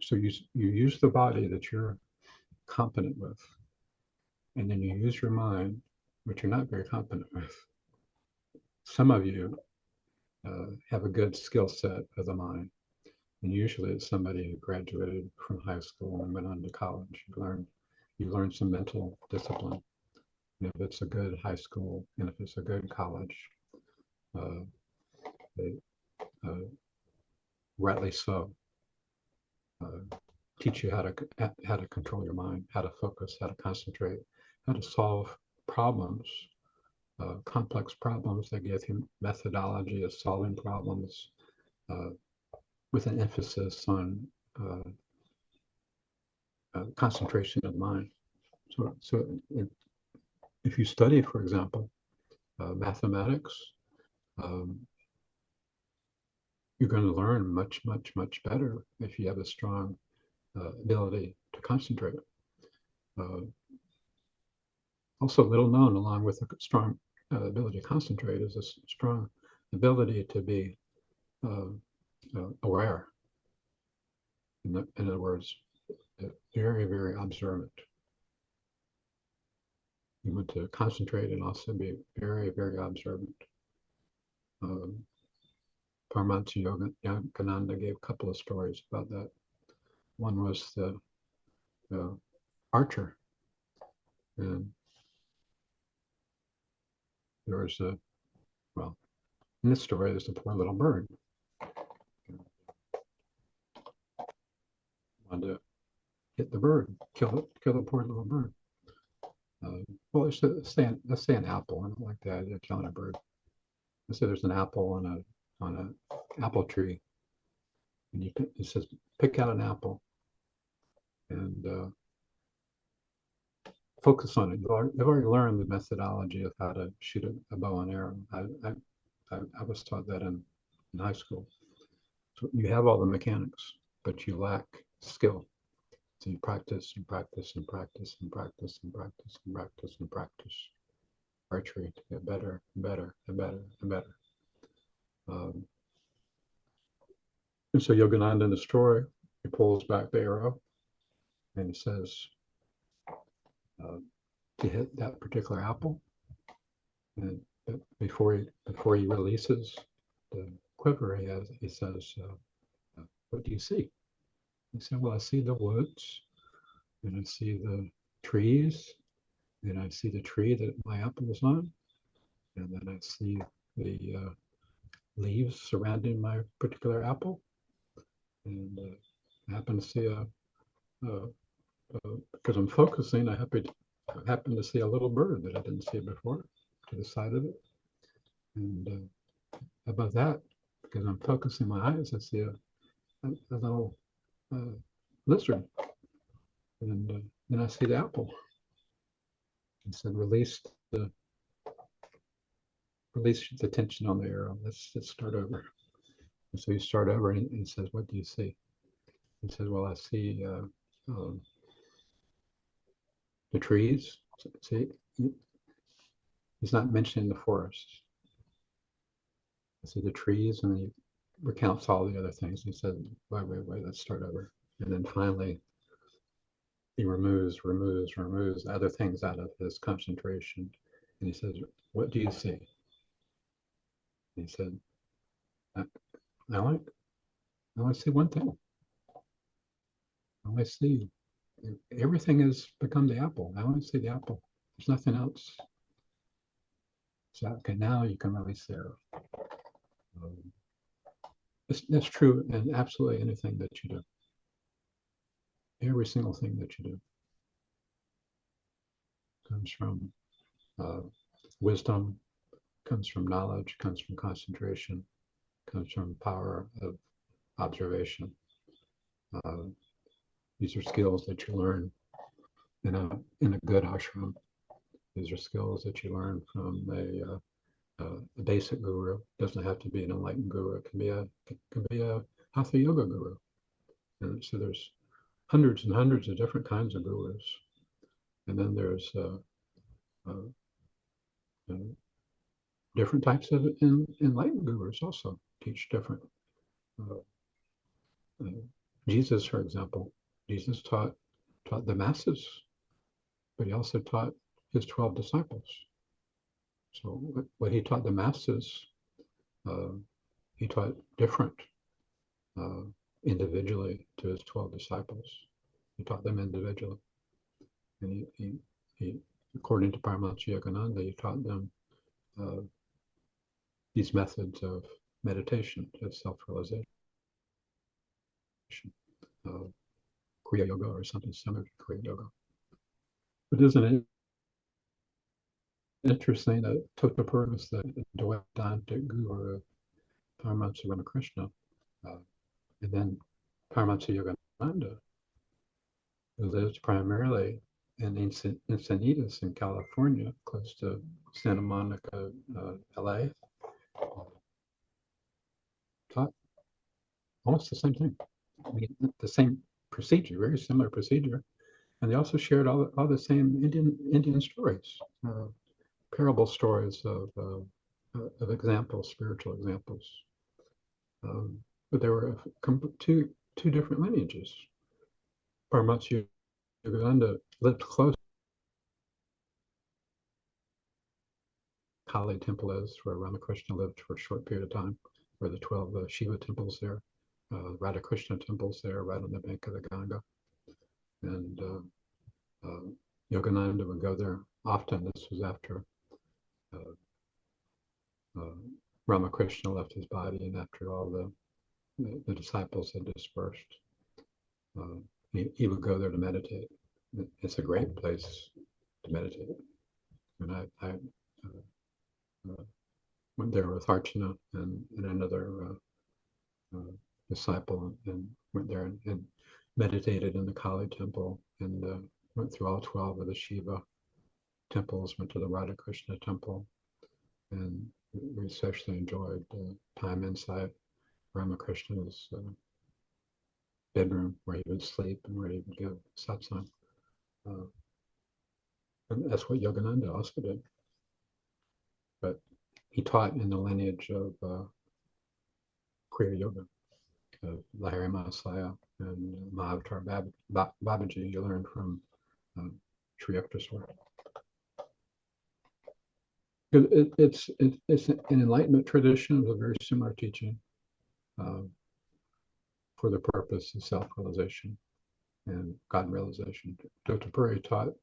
So you use the body that you're competent with, and then you use your mind, which you're not very competent with. Some of you have a good skill set of the mind, and usually it's somebody who graduated from high school and went on to college. You learn some mental discipline. And if it's a good high school and if it's a good college, they rightly so teach you how to control your mind, how to focus, how to concentrate, how to solve problems, complex problems. They give you methodology of solving problems with an emphasis on concentration of mind. So if you study, for example, mathematics, you're going to learn much, much, much better if you have a strong ability to concentrate. Also little known, along with a strong ability to concentrate, is a strong ability to be aware. In other words, very, very observant. You want to concentrate and also be very, very observant. Paramahansa Yogananda gave a couple of stories about that. One was the archer, and there was in this story, there's a poor little bird. Wanted to hit the bird, kill the poor little bird. Well, let's say an apple. I don't like the idea of killing a bird. Let's say there's an apple on an apple tree, And it says, pick out an apple and focus on it. You've already learned the methodology of how to shoot a bow and arrow. I was taught that in high school. So you have all the mechanics, but you lack skill. So you practice and practice and practice and practice and practice and practice and practice archery to get better and better and better and better. And so Yogananda in the story, he pulls back the arrow and he says, to hit that particular apple, and before he releases the quiver, he says, "What do you see?" He said, "Well, I see the woods, and I see the trees, and I see the tree that my apple is on, and then I see the leaves surrounding my particular apple, and I happen to see because I'm focusing, I happen to see a little bird that I didn't see before to the side of it, and above that, because I'm focusing my eyes, I see a little lizard, and then I see the apple." He said, "Release the tension on the arrow. Let's start over." And so you start over, and he says, "What do you see?" He says, "Well, I see the trees." See, he's not mentioning the forest. I see the trees, and then he recounts all the other things. He said, wait, let's start over. And then finally, he removes other things out of his concentration. And he says, "What do you see?" He said, "I only see one thing. I only see everything has become the apple. I only see the apple. There's nothing else." So, okay, now you can release the arrow. That's true in absolutely anything that you do. Every single thing that you do comes from wisdom, comes from knowledge, comes from concentration, comes from power of observation. These are skills that you learn in a good ashram. These are skills that you learn from a basic guru. It doesn't have to be an enlightened guru. It can be a hatha yoga guru. And so there's hundreds and hundreds of different kinds of gurus, and then there's different types of enlightened gurus also teach different. Jesus, for example, Jesus taught the masses, but he also taught his 12 disciples. So what he taught the masses, he taught different individually to his 12 disciples. He taught them individually. And he according to Paramahansa Yogananda, he taught them these methods of meditation, of self-realization, Kriya Yoga or something similar to Kriya Yoga. But isn't it interesting that Totapurus, the Dvaidantic guru of Paramahansa Ramakrishna, and then Paramahansa Yogananda, who lived primarily in Encinitas in California, close to Santa Monica, LA, taught almost the same thing. I mean, the same procedure, very similar procedure. And they also shared all the same Indian stories, parable stories of examples, spiritual examples. But there were two different lineages. Paramahansa Yogananda lived close to Kali Temple is, where Ramakrishna lived for a short period of time, where the 12 Shiva temples there, Radhakrishna temples there, right on the bank of the Ganga. And Yogananda would go there often. This was after Ramakrishna left his body and after all the disciples had dispersed. He would go there to meditate. It's a great place to meditate. And I went there with Archana and another disciple and went there and meditated in the Kali temple and went through all 12 of the Shiva temples, went to the Radha Krishna temple, and we especially enjoyed time inside Ramakrishna's bedroom where he would sleep and where he would give satsang. And that's what Yogananda also did. But he taught in the lineage of Kriya Yoga, of Lahiri Mahasaya and Mahavatar Babaji. You learned from Sri Yukteswar. It's an Enlightenment tradition of a very similar teaching for the purpose of self-realization and God realization. Dr. Puri taught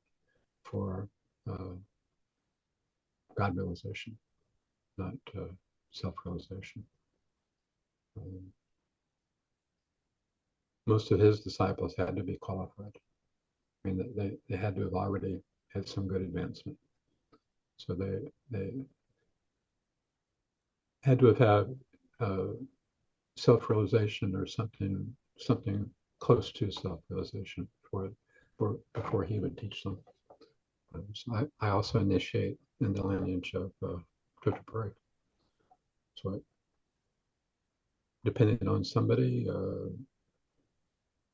for God realization, not self-realization. Most of his disciples had to be qualified. I mean, they had to have already had some good advancement. So they had to have had self-realization or something close to self-realization before he would teach them. So I also initiate in the lineage of Dr. Puri. So depending on somebody,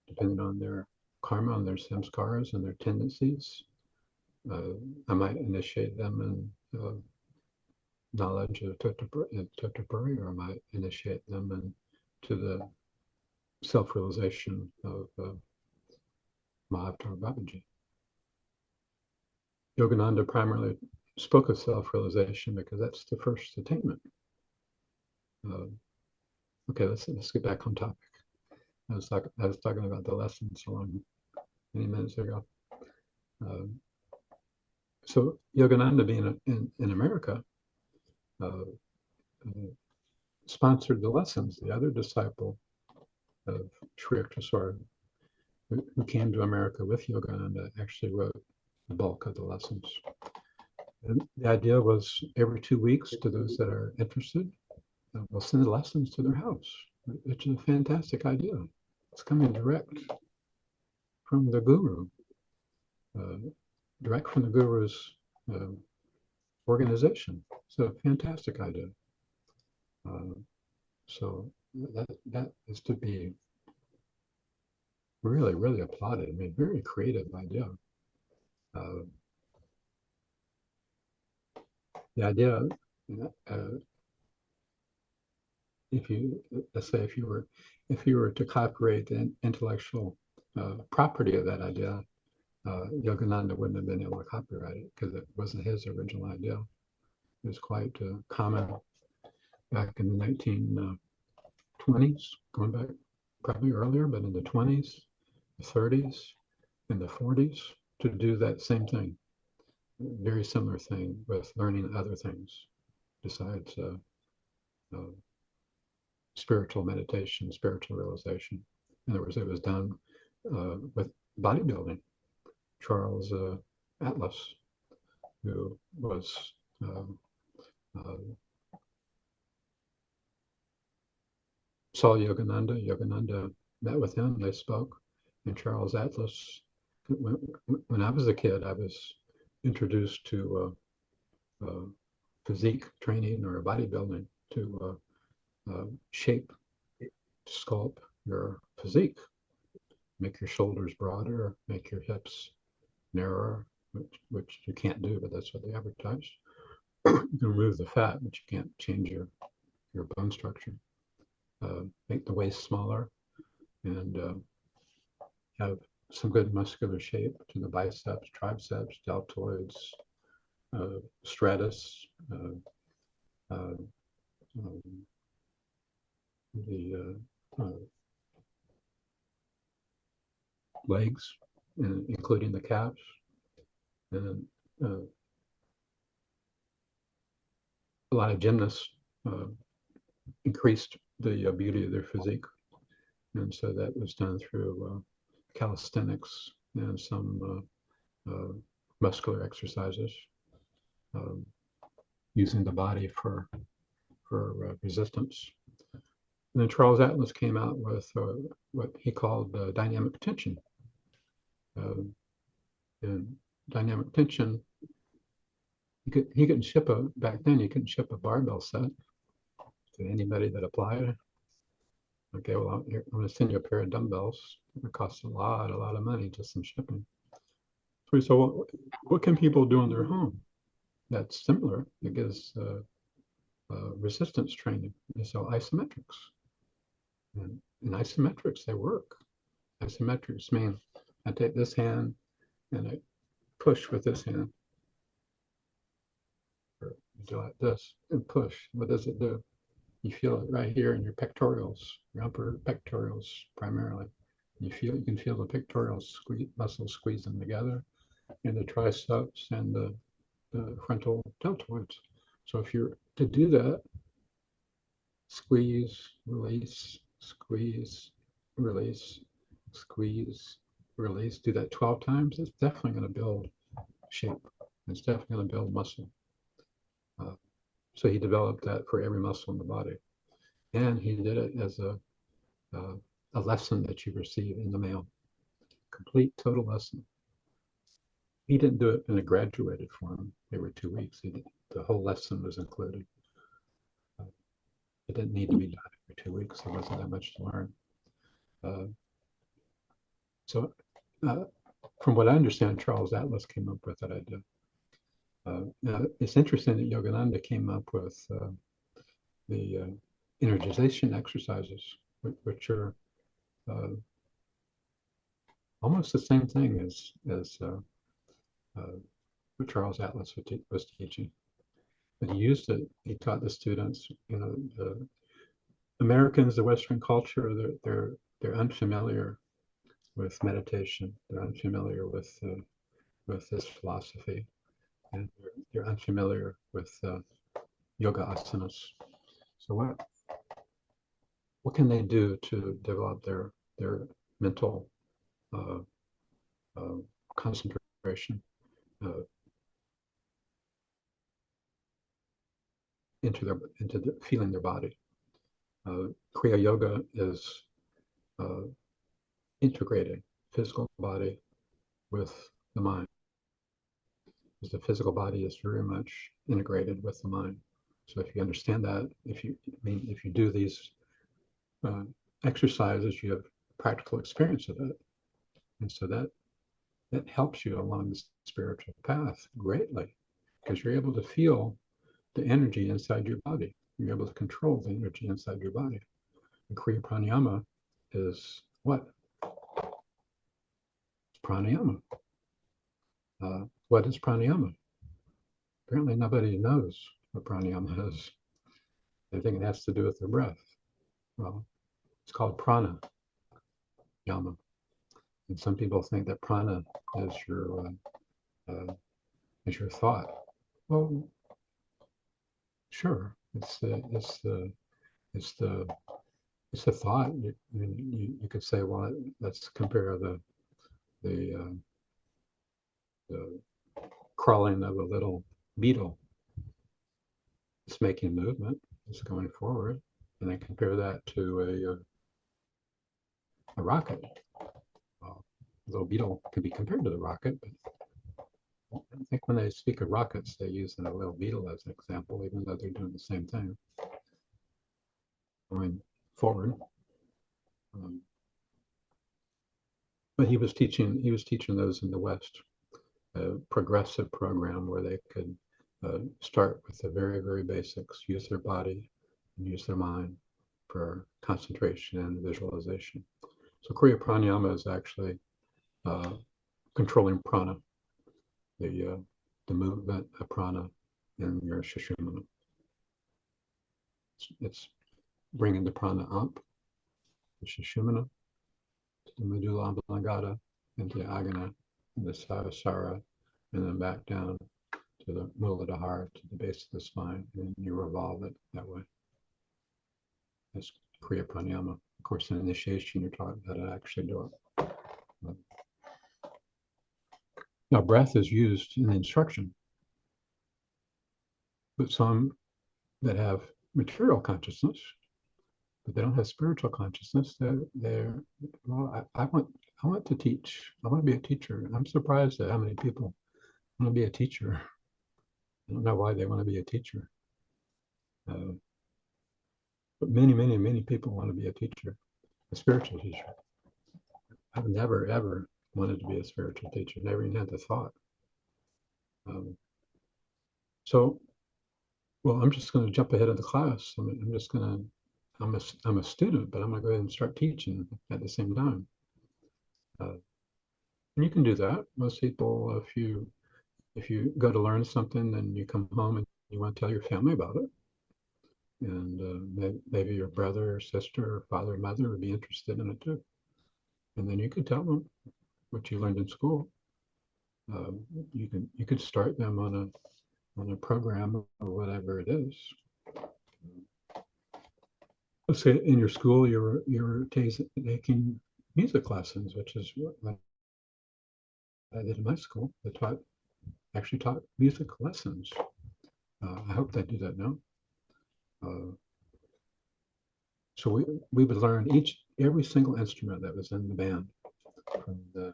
depending on their karma, on their samskaras and their tendencies, I might initiate them in knowledge of Dr. Puri, or I might initiate them into the self-realization of Mahavatar Babaji. Yogananda primarily spoke of self-realization because that's the first attainment. Okay, let's get back on topic. I was talking about the lessons many minutes ago. So Yogananda, being in America, sponsored the lessons. The other disciple of Sri Yukteswar, who came to America with Yogananda, actually wrote the bulk of the lessons. And the idea was every 2 weeks, to those that are interested, we'll send the lessons to their house. It's a fantastic idea. It's coming direct from the guru, direct from the guru's organization. So fantastic idea. So that is to be really, really applauded. I mean, very creative idea. The idea, let's say if you were to copyright the intellectual property of that idea, Yogananda wouldn't have been able to copyright it because it wasn't his original idea. It was quite common back in the 1920s, going back probably earlier, but in the 20s, the 30s, and the 40s, to do that same thing. Very similar thing with learning other things besides spiritual meditation, spiritual realization. In other words, it was done with bodybuilding. Charles Atlas, who was saw Yogananda. Yogananda met with him. They spoke. And Charles Atlas, when I was a kid, I was introduced to physique training or bodybuilding to shape, sculpt your physique, make your shoulders broader, make your hips narrower, which you can't do, but that's what they advertise. You can remove the fat, but you can't change your bone structure. Make the waist smaller and have some good muscular shape to the biceps, triceps, deltoids, stratus, the legs, including the calves, and a lot of gymnasts increased the beauty of their physique, and so that was done through calisthenics and some muscular exercises, using the body for resistance. And then Charles Atlas came out with what he called dynamic tension. And dynamic tension, he couldn't ship back then, you couldn't ship a barbell set to anybody that applied. Okay, well, I'm going to send you a pair of dumbbells. It costs a lot of money just in shipping. So what can people do in their home that's similar? That gives resistance training. So isometrics. And isometrics, they work. Isometrics mean I take this hand and I push with this hand. Or do like this and push. What does it do? You feel it right here in your pectorals, your upper pectorals primarily. You can feel the pectoral muscles squeezing together, and the triceps and the frontal deltoids. So if you're to do that, squeeze, release, squeeze, release, squeeze, release. Do that 12 times. It's definitely going to build shape. It's definitely going to build muscle. So he developed that for every muscle in the body. And he did it as a lesson that you receive in the mail. Complete, total lesson. He didn't do it in a graduated form. They were 2 weeks. The whole lesson was included. It didn't need to be done every 2 weeks. There wasn't that much to learn. So from what I understand, Charles Atlas came up with that idea. Now, it's interesting that Yogananda came up with the energization exercises, which are almost the same thing as what Charles Atlas was teaching. But he used it. He taught the students. The Americans, the Western culture, they're unfamiliar with meditation. They're unfamiliar with this philosophy, and they're unfamiliar with yoga asanas. So what can they do to develop their mental concentration into feeling their body? Kriya Yoga is integrating physical body with the mind. Because the physical body is very much integrated with the mind. So if you understand that, if you do these exercises, you have practical experience of it, and so that helps you along the spiritual path greatly, because you're able to feel the energy inside your body. You're able to control the energy inside your body. And Kriya Pranayama is what? Pranayama. What is pranayama? Apparently nobody knows what pranayama is. They think it has to do with their breath. Well, it's called prana yama. And some people think that prana is your thought. Well, sure, it's the thought. You could say, well, let's compare the crawling of a little beetle. It's making movement. It's going forward, and then compare that to a rocket. Well, a little beetle can be compared to the rocket, but I think when they speak of rockets, they use a little beetle as an example, even though they're doing the same thing, going forward. But he was teaching those in the West, a progressive program where they could start with the very, very basics, use their body and use their mind for concentration and visualization. So Kriya Pranayama is actually controlling prana, the movement of prana in your Sushumna. It's bringing the prana up, the Sushumna, to the medulla oblongata, into the agana, and the sahasrara, and then back down to the Muladhara, to the base of the spine, and you revolve it that way. That's Kriya Pranayama. Of course, in initiation, you're taught how to actually do it. Now, breath is used in instruction, but some that have material consciousness but they don't have spiritual consciousness. They're well, I want to teach. I want to be a teacher. I'm surprised at how many people want to be a teacher. I don't know why they want to be a teacher. But many people want to be a teacher, a spiritual teacher. I've never, ever wanted to be a spiritual teacher, never even had the thought. So, well, I'm just going to jump ahead of the class. I'm just going to, I'm a student, but I'm going to go ahead and start teaching at the same time. And you can do that. Most people, if you go to learn something, then you come home and you want to tell your family about it. And maybe your brother or sister or father or mother would be interested in it too. And then you could tell them what you learned in school. You could start them on a program or whatever it is. Let's say in your school you're taking music lessons, which is what I did in my school. They actually taught music lessons. I hope they do that now. So we would learn every single instrument that was in the band, from the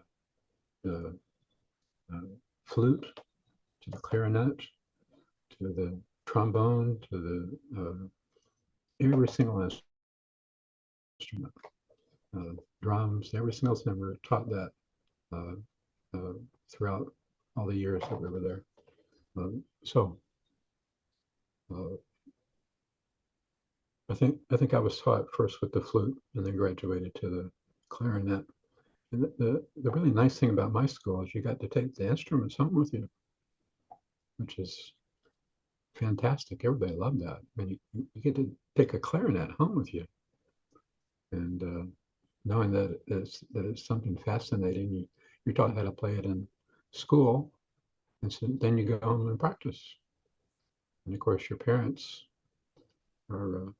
flute to the clarinet to the trombone to the every single instrument, drums, every single thing. We were taught that throughout all the years that we were there. So I think I was taught first with the flute and then graduated to the clarinet. And the really nice thing about my school is you got to take the instruments home with you, which is fantastic. Everybody loved that. I mean, you get to take a clarinet home with you, and knowing that it's something fascinating. You're taught how to play it in school, and so then you go home and practice. And of course, your parents are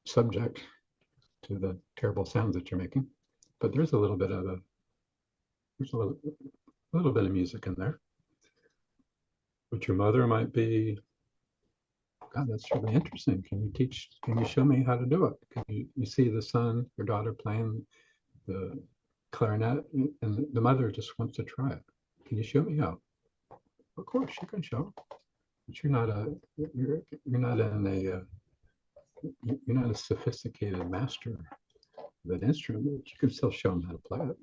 subject to the terrible sounds that you're making, but there's a little bit of music in there. But your mother might be, God, that's really interesting. Can you show me how to do it? Can you see the son, your daughter playing the clarinet, and the mother just wants to try it. Can you show me how? Of course, you can show, but you're not a sophisticated master of an instrument. You can still show them how to play it.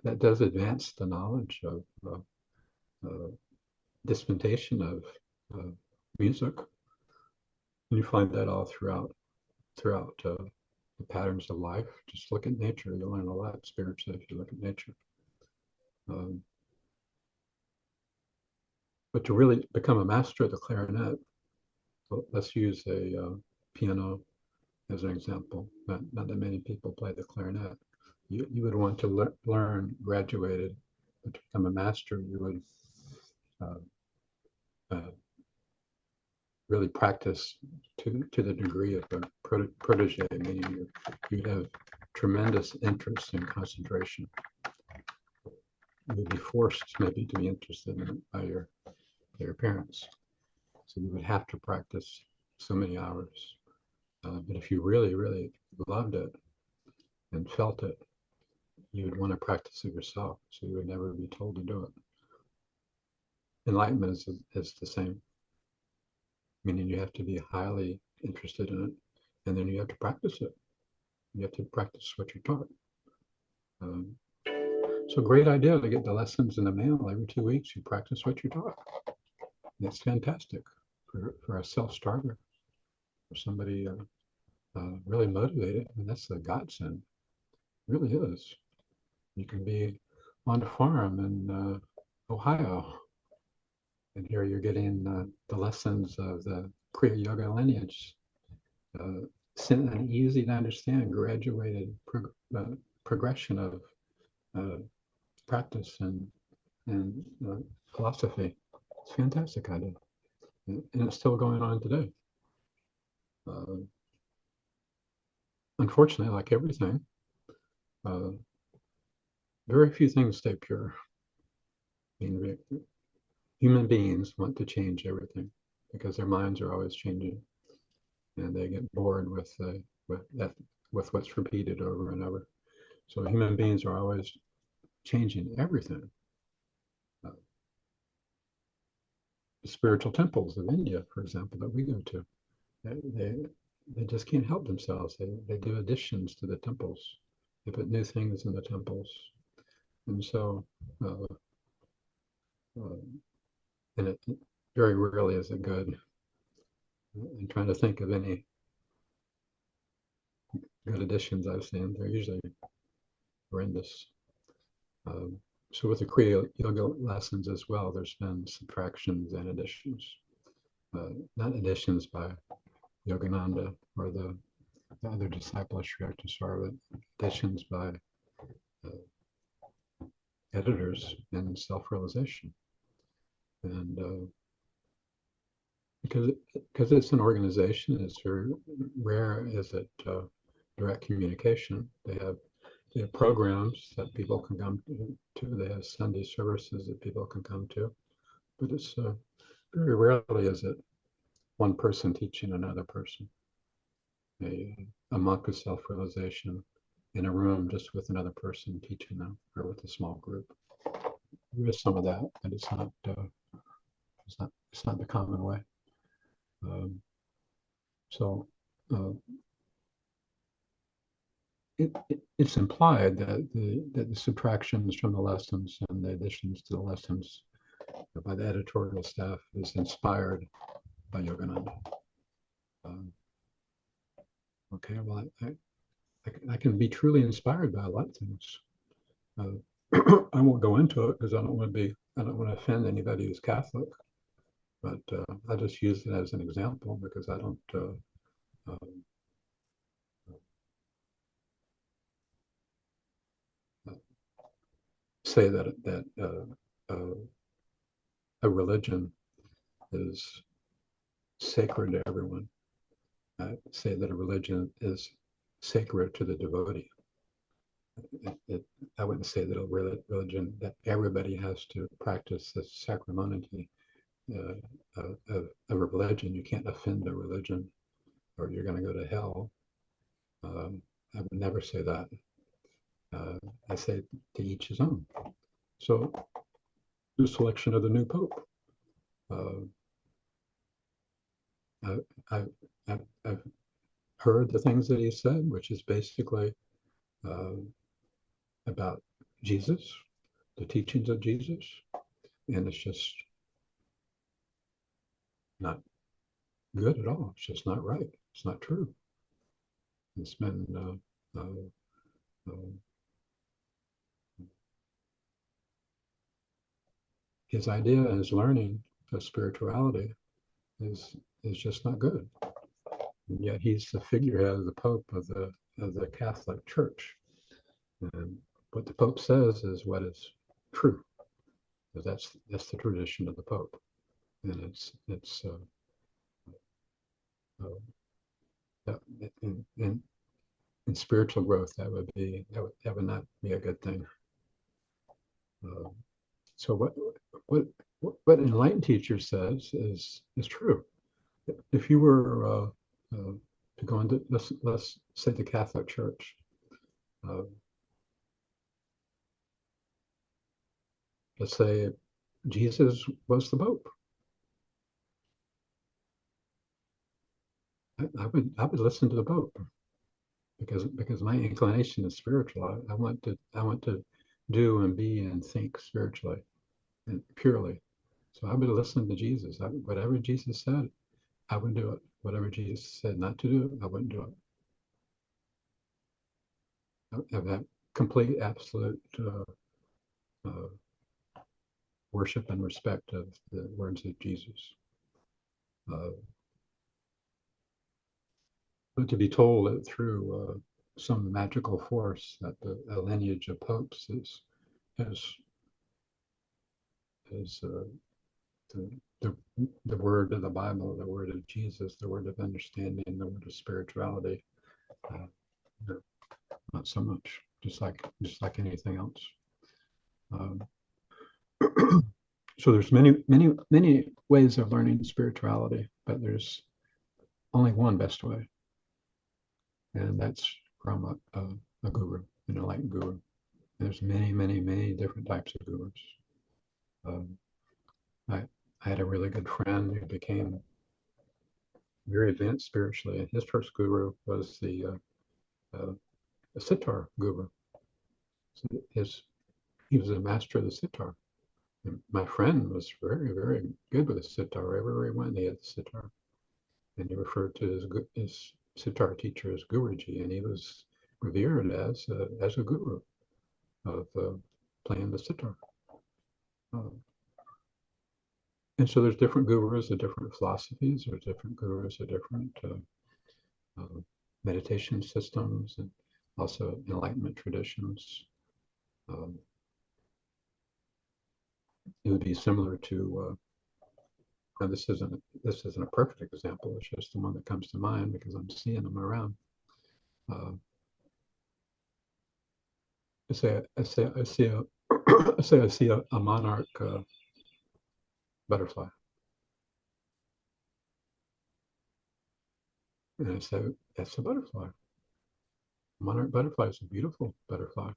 That does advance the knowledge of dispensation of music. And you find that all throughout the patterns of life. Just look at nature. You'll learn a lot spiritually if you look at nature. But to really become a master of the clarinet, well, let's use a piano as an example. Not that many people play the clarinet. You would want to learn graduated, but to become a master, you would really practice to the degree of a protege, meaning you'd have tremendous interest and concentration. You'd be forced maybe to be interested in it by your parents. So you would have to practice so many hours. But if you really, really loved it and felt it, you would want to practice it yourself. So you would never be told to do it. Enlightenment is the same, meaning you have to be highly interested in it, and then you have to practice it. You have to practice what you're taught. So great idea to get the lessons in the mail every 2 weeks. You practice what you're taught. That's fantastic for a self-starter, for somebody really motivated. And that's the godsend. It really is. You can be on a farm in Ohio, and here you're getting the lessons of the Kriya Yoga lineage, an easy to understand, graduated progression of practice and philosophy. It's a fantastic idea, and it's still going on today. Unfortunately, like everything, very few things stay pure. I mean, human beings want to change everything because their minds are always changing. and they get bored with what's repeated over and over. So human beings are always changing everything. The spiritual temples of India, for example, that we go to, they just can't help themselves. They do additions to the temples. They put new things in the temples, and so and it very rarely is it good. I'm trying to think of any good additions I've seen. They're usually horrendous. So with the Kriya Yoga lessons as well, there's been subtractions and additions. Not additions by Yogananda or the other disciple of Sri Aktaswara, but additions by editors in self-realization. And because it's an organization, it's very rare is it direct communication. They have programs that people can come to. They have Sunday services that people can come to, but it's very rarely is it one person teaching another person. A monk of self-realization in a room just with another person teaching them, or with a small group. There is some of that, but it's not the common way. So it's implied that the subtractions from the lessons and the additions to the lessons by the editorial staff is inspired by Yogananda. Okay, well, I can be truly inspired by a lot of things. I won't go into it because I don't want to offend anybody who's Catholic, but I just use it as an example because I don't say that a religion is sacred to everyone. I say that a religion is sacred to the devotee. I wouldn't say that a religion that everybody has to practice the sacramentality of a religion. You can't offend a religion or you're going to go to hell. I would never say that. I say to each his own. So the selection of the new pope. I've heard the things that he said, which is basically about Jesus, the teachings of Jesus, and it's just not good at all. It's just not right. It's not true. It's been his idea and his learning of spirituality is just not good. And yet he's the figurehead of the Pope of the Catholic Church. And what the Pope says is what is true. That's the tradition of the Pope, and it's in spiritual growth that would not be a good thing. So what enlightened teacher says is true. If you were to go into let's say the Catholic Church, let's say Jesus was the Pope. I would listen to the Pope because my inclination is spiritual. I want to do and be and think spiritually and purely. So I would listen to Jesus. Whatever Jesus said, I would do it. Whatever Jesus said not to do, I wouldn't do it. I have that complete, absolute worship and respect of the words of Jesus. But to be told that through some magical force that the lineage of popes is the word of the Bible, the word of Jesus, the word of understanding, the word of spirituality, not so much. Just like anything else. So there's many ways of learning spirituality, but there's only one best way, and that's from a guru, an enlightened guru. There's many, many, many different types of gurus. Um, I had a really good friend who became very advanced spiritually. His first guru was a sitar guru. So he was a master of the sitar. And my friend was very, very good with the sitar. Everywhere he went, he had the sitar. And he referred to his sitar teacher as Guruji, and he was revered as a guru of playing the sitar. And so there's different gurus of different philosophies. There's different gurus of different meditation systems, and also enlightenment traditions. It would be similar to. Now this isn't a perfect example. It's just the one that comes to mind because I'm seeing them around. I see a monarch butterfly, and I say that's a butterfly. Monarch butterfly is a beautiful butterfly,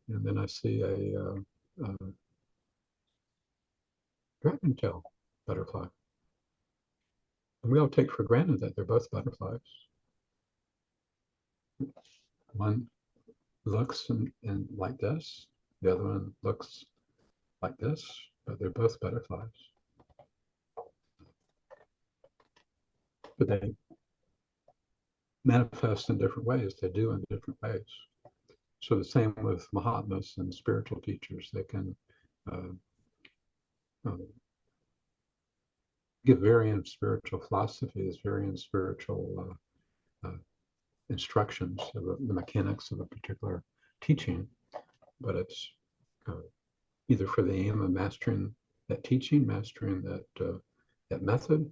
and then I see a dragon tail butterfly, and we all take for granted that they're both butterflies. One looks and like this, the other one looks like this, but they're both butterflies. But they manifest in different ways. They do in different ways. So the same with Mahatmas and spiritual teachers. They can give varying spiritual philosophies, varying spiritual instructions of the mechanics of a particular teaching, but it's either for the aim of mastering that teaching, mastering that method,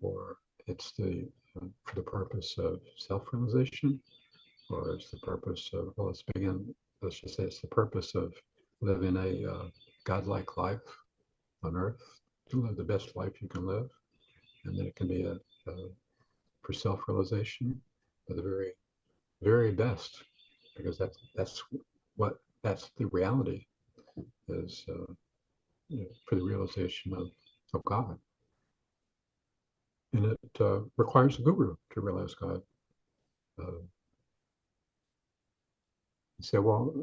or it's for the purpose of self-realization, or it's the purpose of, well, let's just say it's the purpose of living a godlike life on earth, to live the best life you can live. And then it can be for self-realization, for the very, very best, because that's the reality is for the realization of God. And it requires a guru to realize God. You say, well,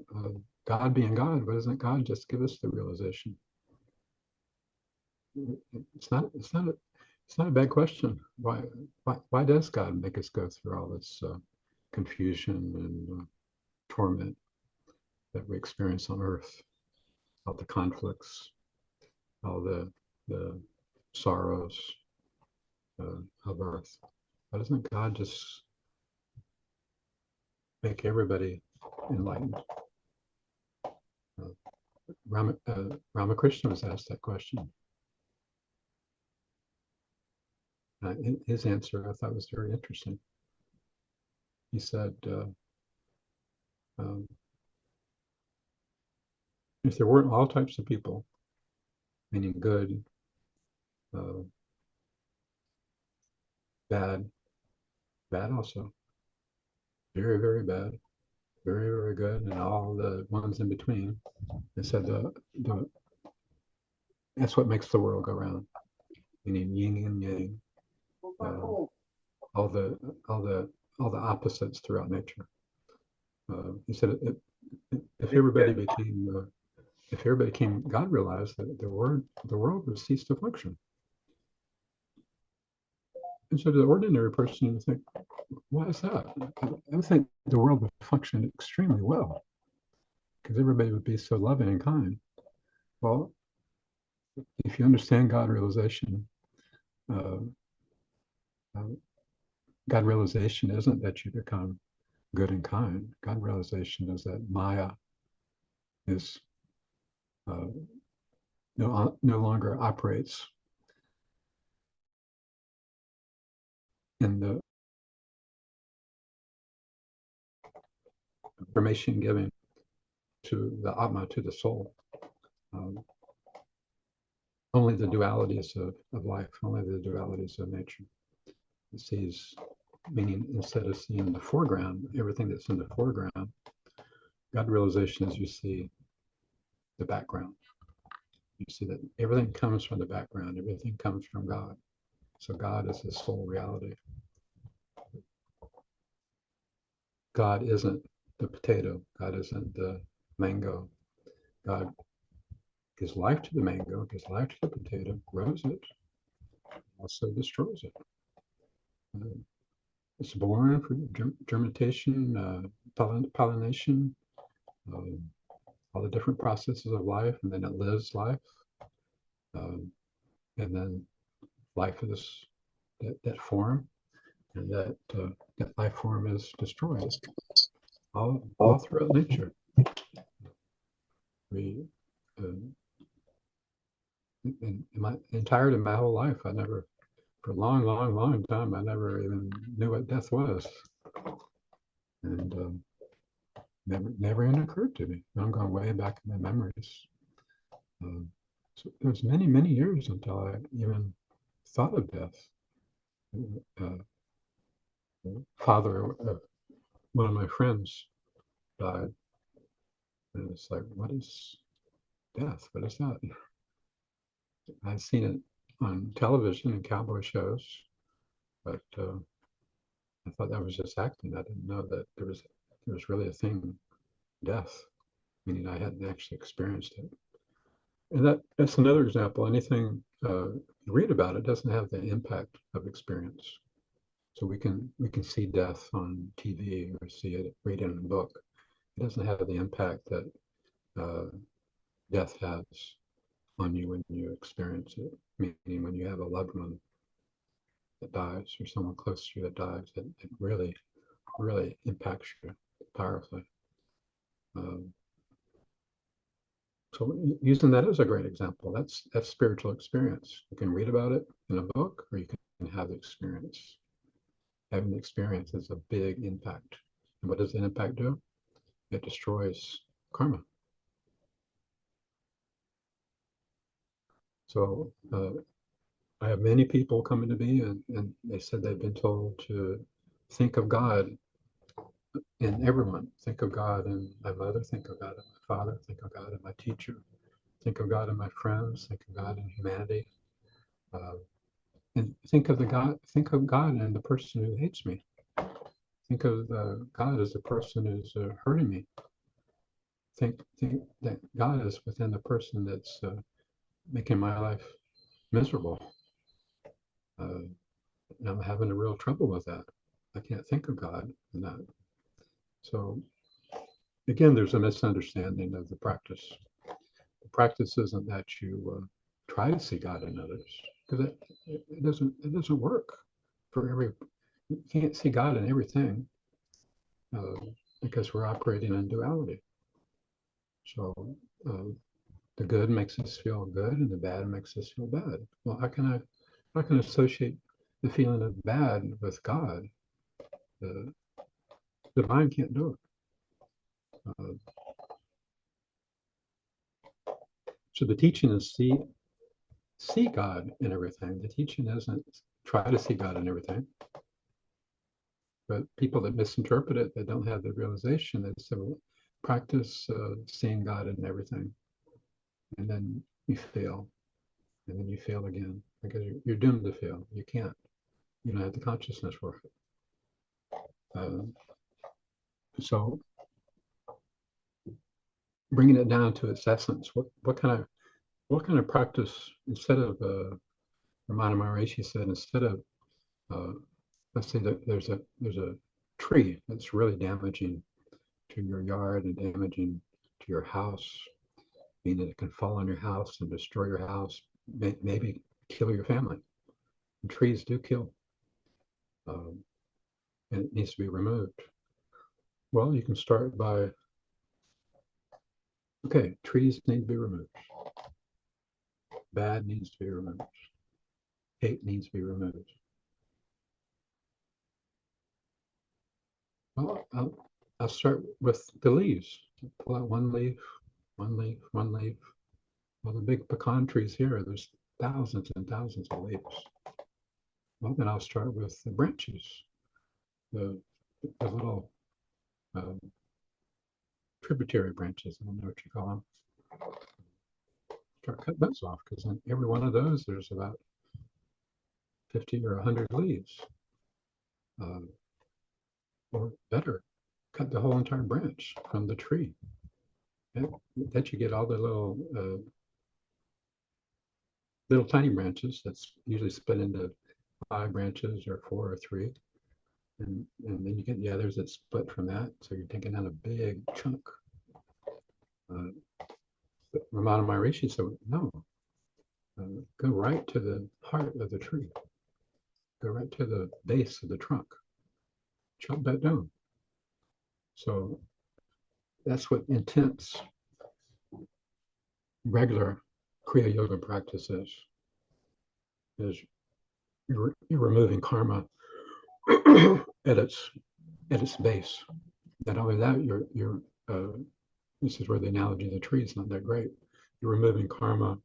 God being God, but doesn't God just give us the realization? It's not a bad question. Why does God make us go through all this confusion and torment that we experience on earth, all the conflicts, all the sorrows of earth? Why doesn't God just make everybody enlightened? Ramakrishna was asked that question. His answer I thought was very interesting. He said, if there weren't all types of people, meaning good, bad also, very, very bad, very, very good, and all the ones in between, they said that's what makes the world go round, meaning yin and yang, all the opposites throughout nature. He said if everybody became God realized that the world would cease to function. And so the ordinary person would think, why is that? I think the world would function extremely well because everybody would be so loving and kind. Well, if you understand God realization, God realization isn't that you become good and kind. God realization is that Maya is no longer operates in the information giving to the Atma, to the soul. Only the dualities of life, only the dualities of nature. It sees, meaning instead of seeing the foreground, everything that's in the foreground, God realization is you see the background. You see that everything comes from the background, everything comes from God. So God is the sole reality. God isn't the potato. God isn't the mango. God gives life to the mango, gives life to the potato, grows it, also destroys it. It's born for germination, pollination, all the different processes of life, and then it lives life. And then life is that form, and that life form is destroyed all throughout nature. We in my entirety of my whole life, I never, for a long time, I never even knew what death was, and never even occurred to me. I'm going way back in my memories. So it was many years until I even thought of death. Father of one of my friends died, and it's like, what is death? What is that? I'd seen it on television and cowboy shows, but I thought that was just acting. I didn't know that there was really a thing, death, meaning I hadn't actually experienced it. And that's another example. Anything you read about it doesn't have the impact of experience. So we can see death on TV or see it, read it in a book. It doesn't have the impact that death has on you when you experience it. Meaning when you have a loved one that dies or someone close to you that dies, it really impacts you powerfully. So using that as a great example, that's spiritual experience. You can read about it in a book, or you can have the experience. Having the experience is a big impact. And what does the impact do? It destroys karma. So I have many people coming to me, and they said they've been told to think of God in everyone. Think of God in my mother, think of God in my father, think of God in my teacher, think of God in my friends, think of God in humanity. And think of God in the person who hates me. Think of God as the person who's hurting me. Think that God is within the person that's making my life miserable. And I'm having a real trouble with that. I can't think of God in that. So again, there's a misunderstanding of the practice. The practice isn't that you try to see God in others, because it doesn't work for every. You can't see God in everything because we're operating in duality. So the good makes us feel good, and the bad makes us feel bad. Well, how can I associate the feeling of bad with God? The mind can't do it. So the teaching is see God in everything. The teaching isn't try to see God in everything. But people that misinterpret it, they don't have the realization that say, well, practice seeing God in everything, and then you fail, and then you fail again because you're doomed to fail. You can't. You don't have the consciousness for it. So bringing it down to its essence, what kind of practice, instead of Ramana Maharishi said, instead of let's say that there's a tree that's really damaging to your yard and damaging to your house, meaning it can fall on your house and destroy your house, maybe kill your family. And trees do kill, and it needs to be removed. Well, you can start by, okay, trees need to be removed. Bad needs to be removed. Hate needs to be removed. Well, I'll start with the leaves. Pull out one leaf, one leaf, one leaf. Well, the big pecan trees here, there's thousands and thousands of leaves. Well, then I'll start with the branches, the little tributary branches. I don't know what you call them. Start cutting those off, because in every one of those, there's about 50 or 100 leaves. Or better, cut the whole entire branch from the tree. That you get all the little tiny branches that's usually split into 5 branches or 4 or 3. And then you get the others that split from that. So you're taking out a big chunk. Ramana Maharishi said, no, go right to the heart of the tree. Go right to the base of the trunk. Chop that down. So that's what intense, regular Kriya Yoga practice is you're removing karma at its base. Not only that, you're this is where the analogy of the tree is not that great. You're removing karma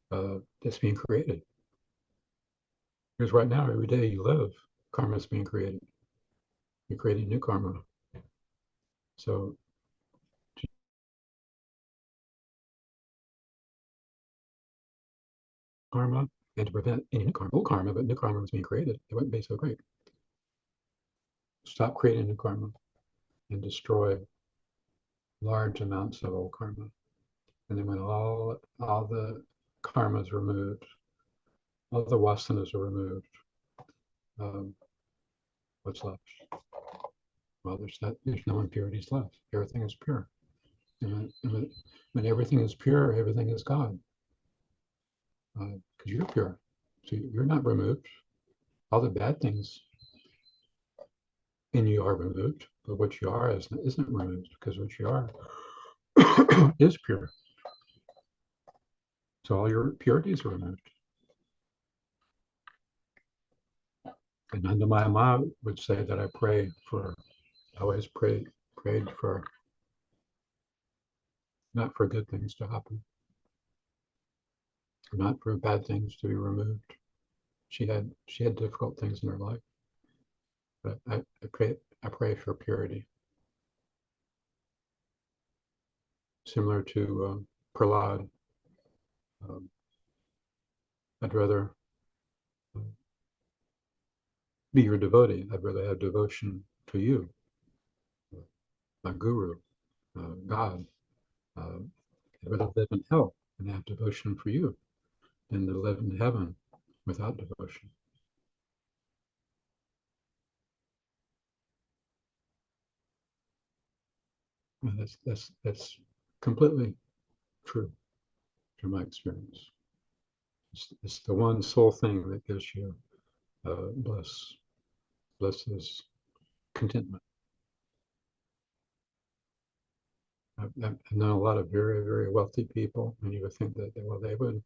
that's being created. Because right now, every day you live, karma is being created. You're creating new karma. So karma, and to prevent any new karma, old karma, but new karma was being created, it wouldn't be so great. Stop creating new karma and destroy large amounts of old karma. And then when all the karma is removed, all the vasanas are removed, what's left? Well, there's no impurities left. Everything is pure. And when everything is pure, everything is God. Because you're pure. So you're not removed. All the bad things in you are removed, but what you are isn't removed, because what you are is pure. So all your purities are removed. And Nandamaya Ma would say that I always prayed for, not for good things to happen, not for bad things to be removed. She had difficult things in her life, but I pray for purity. Similar to Prahlad, I'd rather be your devotee. I'd rather have devotion to you, my guru, God. I'd rather live in hell and have devotion for you than to live in heaven without devotion. And that's completely true from my experience. It's the one sole thing that gives you bliss. Bliss is contentment. I've known a lot of very, very wealthy people, and you would think that they would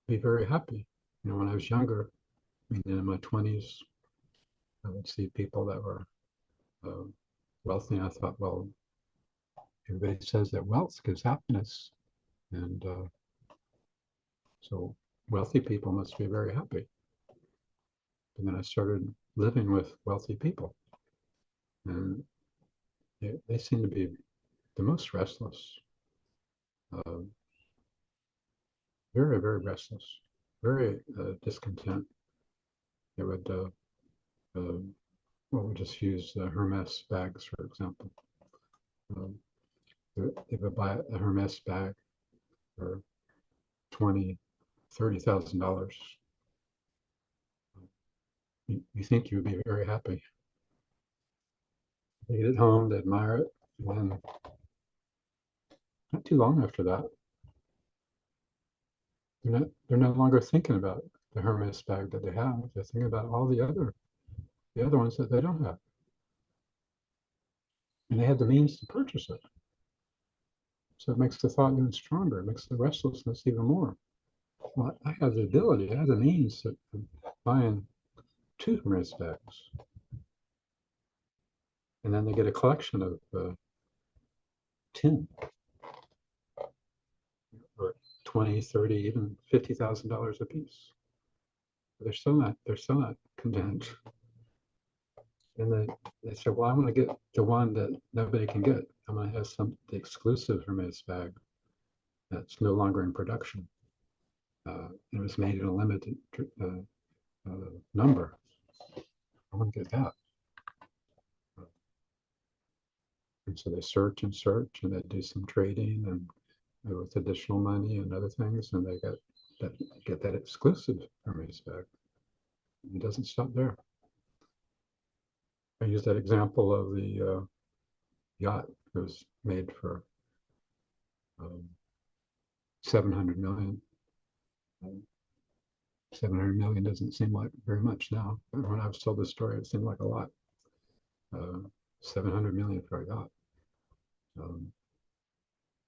be very happy. You know, when I was younger, I mean, in my 20s, I would see people that were wealthy, and I thought, well, everybody says that wealth gives happiness, and so wealthy people must be very happy. And then I started living with wealthy people, and they seem to be the most restless, very, very restless, very discontent. They would, well, we'll just use Hermes bags, for example. They would buy a Hermes bag for $20,000, $30,000. You think you would be very happy. They get it home, they admire it, and then not too long after that, they're no longer thinking about the Hermes bag that they have. They're thinking about all the other ones that they don't have. And they had the means to purchase it. So it makes the thought even stronger. It makes the restlessness even more. Well, I have the ability, I have the means of buying 2 Hermes bags. And then they get a collection of 10 or 20, 30, even $50,000 a piece. they're still not content. And they said, well, I want to get the one that nobody can get. I'm going to have some exclusive Hermes bag that's no longer in production. It was made in a limited number. I want to get that. And so they search and search, and they do some trading and with additional money and other things, and they get that exclusive Hermes bag. It doesn't stop there. I use that example of the yacht. It was made for 700 million. 700 million doesn't seem like very much now, but when I was told the story, it seemed like a lot. 700 million for a yacht.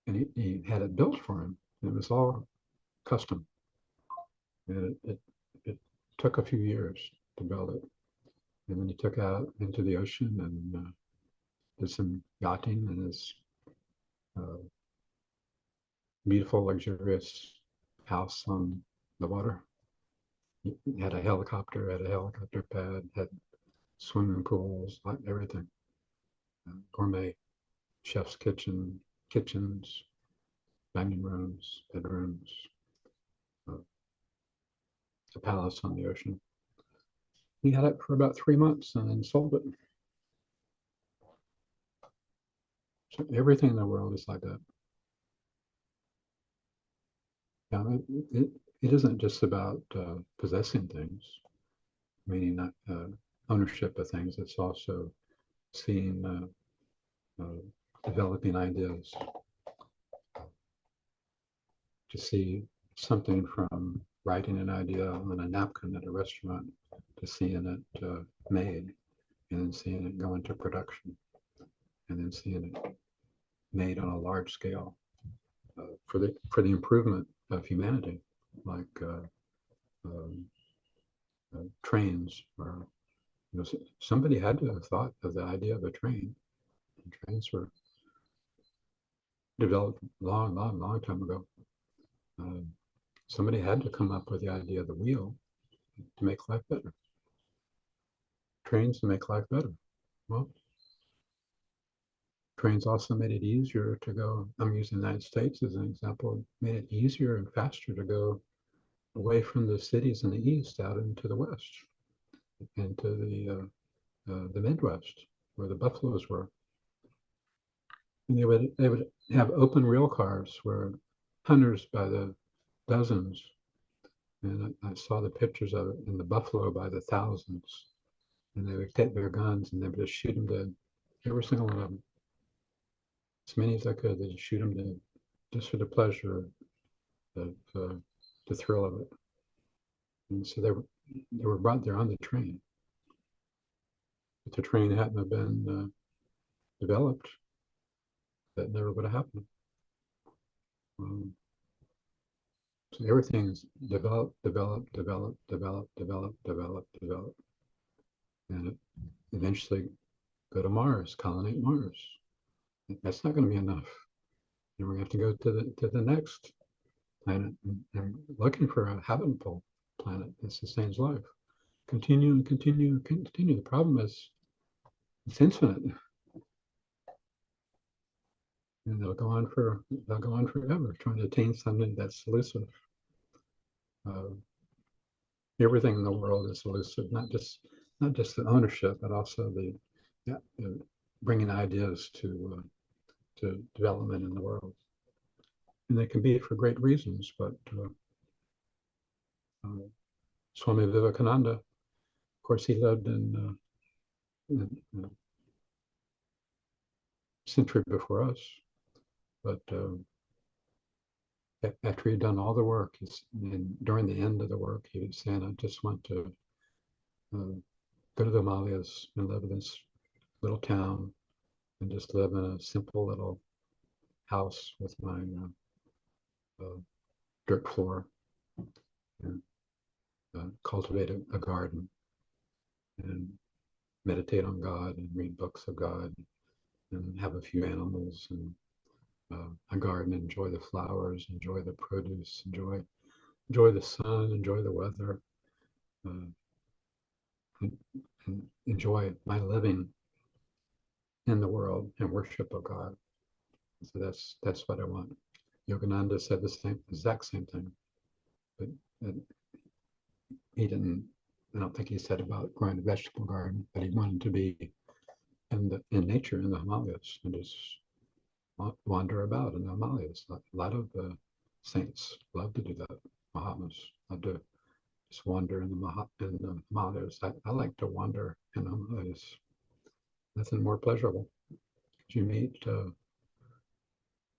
And he had it built for him. It was all custom. And it took a few years to build it. And then he took out into the ocean and did some yachting in his beautiful, luxurious house on the water. He had a helicopter pad, had swimming pools, like everything. Gourmet chef's kitchens, dining rooms, bedrooms, a palace on the ocean. He had it for about 3 months and then sold it. So everything in the world is like that. Now, it isn't just about possessing things, meaning not ownership of things. It's also seeing, developing ideas. To see something from writing an idea on a napkin at a restaurant to seeing it made, and then seeing it go into production, and then seeing it made on a large scale for the improvement of humanity, like trains. Or somebody had to have thought of the idea of a train. And trains were developed long time ago. Somebody had to come up with the idea of the wheel to make life better. Trains to make life better. Well, trains also made it easier to go. I'm using the United States as an example. Made it easier and faster to go away from the cities in the east out into the west, into the Midwest, where the buffaloes were. And they would have open rail cars where hunters by the dozens, and I saw the pictures of it, and the buffalo by the thousands, and they would take their guns and they would just shoot them dead, every single one of them, as many as I could. They just shoot them dead, just for the pleasure of the thrill of it. And so they were brought there on the train. If the train hadn't have been developed, that never would have happened. So everything's develop, and eventually go to Mars, colonate Mars. That's not going to be enough. And we're going to have to go to the next planet and looking for a habitable planet that sustains life. Continue and continue and continue. The problem is it's infinite. And they'll go on forever, trying to attain something that's elusive. Everything in the world is elusive, not just the ownership, but also the bringing ideas to development in the world. And they can be for great reasons, but Swami Vivekananda, of course, he lived in a century before us, but after he'd done all the work, and during the end of the work, he was saying, I just want to go to the Himalayas and live in this little town and just live in a simple little house with my dirt floor and cultivate a garden and meditate on God and read books of God and have a few animals and a garden, enjoy the flowers, enjoy the produce, enjoy the sun, enjoy the weather, and enjoy my living in the world and worship of God. So that's what I want. Yogananda said the exact same thing, but he didn't. I don't think he said about growing a vegetable garden, but he wanted to be in nature in the Himalayas and just wander about in the Himalayas. A lot of the saints love to do that. Mahatmas love to just wander in the Himalayas. I like to wander in the Himalayas. Nothing more pleasurable. You meet.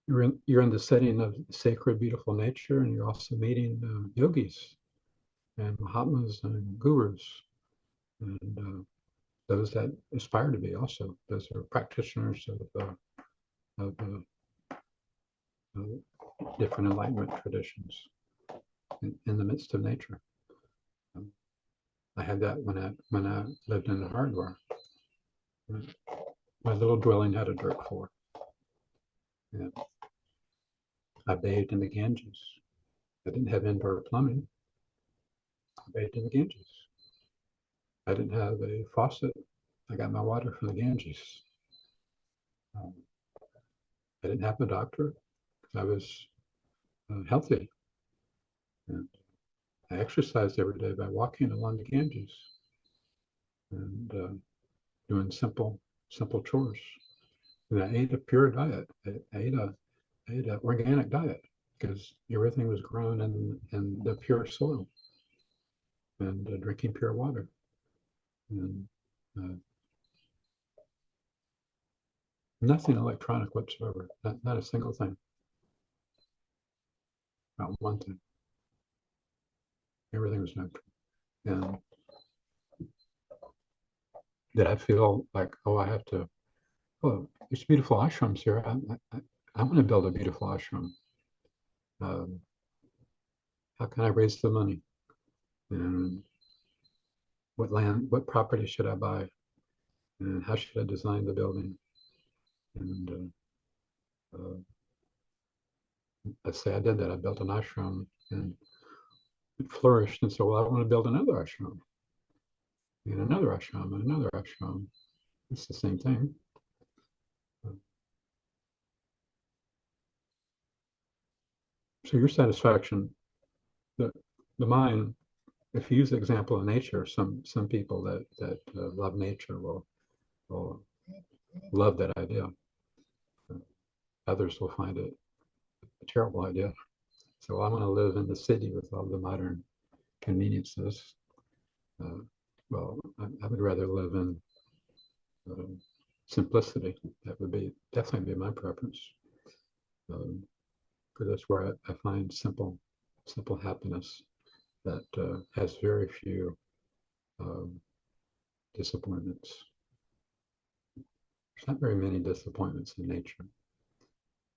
You're in the setting of sacred, beautiful nature, and you're also meeting yogis and Mahatmas and gurus, and those that aspire to be also. Those are practitioners of different enlightenment traditions in the midst of nature. I had that when I lived in the Hardware. My little dwelling had a dirt floor. And I bathed in the Ganges. I didn't have indoor plumbing. I bathed in the Ganges. I didn't have a faucet. I got my water from the Ganges. I didn't have a doctor. I was healthy. And I exercised every day by walking along the Ganges and doing simple chores. And I ate a pure diet. I ate an organic diet because everything was grown in the pure soil and drinking pure water. And nothing electronic whatsoever, not a single thing, not one thing. Everything was natural. And did I feel like, I have to, there's beautiful ashrams here. I want to build a beautiful ashram. How can I raise the money? And what property should I buy? And how should I design the building? And I say I did that. I built an ashram and it flourished. And so, I want to build another ashram and another ashram and another ashram. It's the same thing. So your satisfaction, the mind, if you use the example of nature, some people that love nature will love that idea. Others will find it a terrible idea. So I want to live in the city with all the modern conveniences. I would rather live in simplicity. That would definitely be my preference. Because that's where I find simple happiness that has very few disappointments. There's not very many disappointments in nature.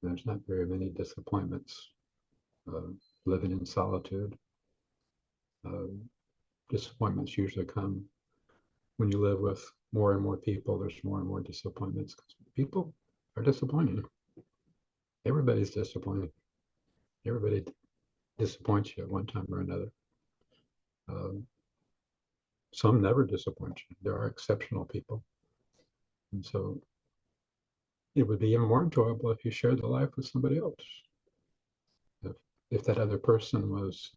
There's not very many disappointments living in solitude. Disappointments usually come when you live with more and more people. There's more and more disappointments because people are disappointing. Everybody's disappointing. Everybody disappoints you at one time or another. Some never disappoint you. There are exceptional people. And so it would be even more enjoyable if you shared the life with somebody else. If that other person was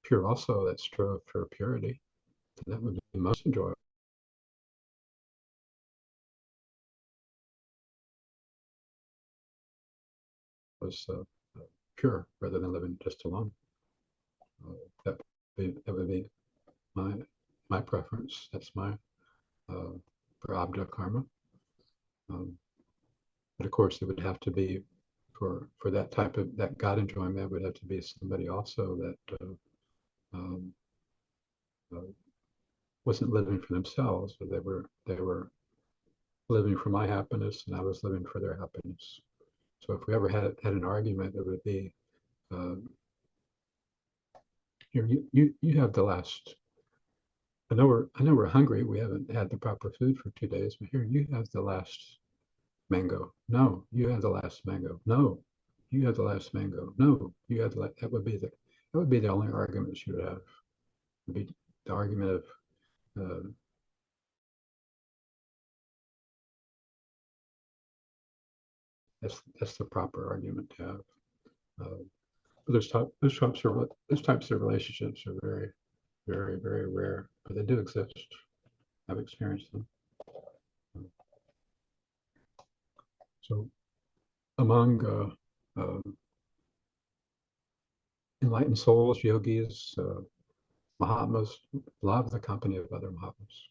pure also, that strove for purity, then that would be most enjoyable. Was pure rather than living just alone. That would be my preference. That's my prarabdha karma. But of course, it would have to be for that type of that God enjoyment. It would have to be somebody also that wasn't living for themselves, but they were living for my happiness, and I was living for their happiness. So if we ever had an argument, it would be, you have the last. I know we're hungry. We haven't had the proper food for 2 days, but here you have the last mango. No, you have the last mango. No, you have the last mango. No, you have the. That would be the only arguments you would have. be the argument of that's the proper argument to have. But those types of relationships are very, very, very rare, but they do exist. I've experienced them. So among enlightened souls, yogis, Mahatmas, love the company of other Mahatmas.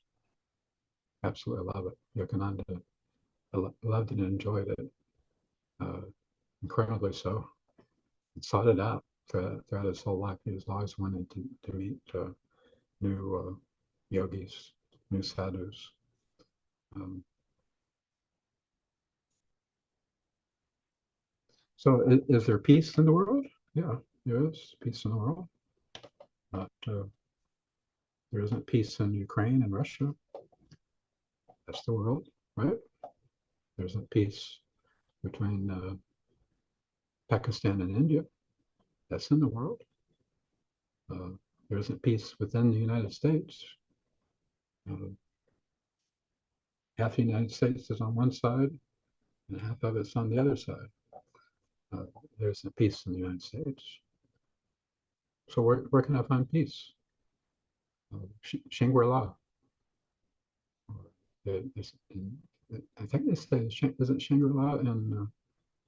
Absolutely love it. Yogananda loved and enjoyed it, incredibly so. And sought it out throughout his whole life. He was always wanting to meet new yogis, new sadhus. So is there peace in the world? Yeah, there is peace in the world. But there isn't peace in Ukraine and Russia. That's the world, right? There isn't peace between Pakistan and India. That's in the world. There isn't peace within the United States. Half the United States is on one side, and half of it's on the other side. There isn't peace in the United States. So where can I find peace? Shangri-La. I think they say, isn't Shangri-La in,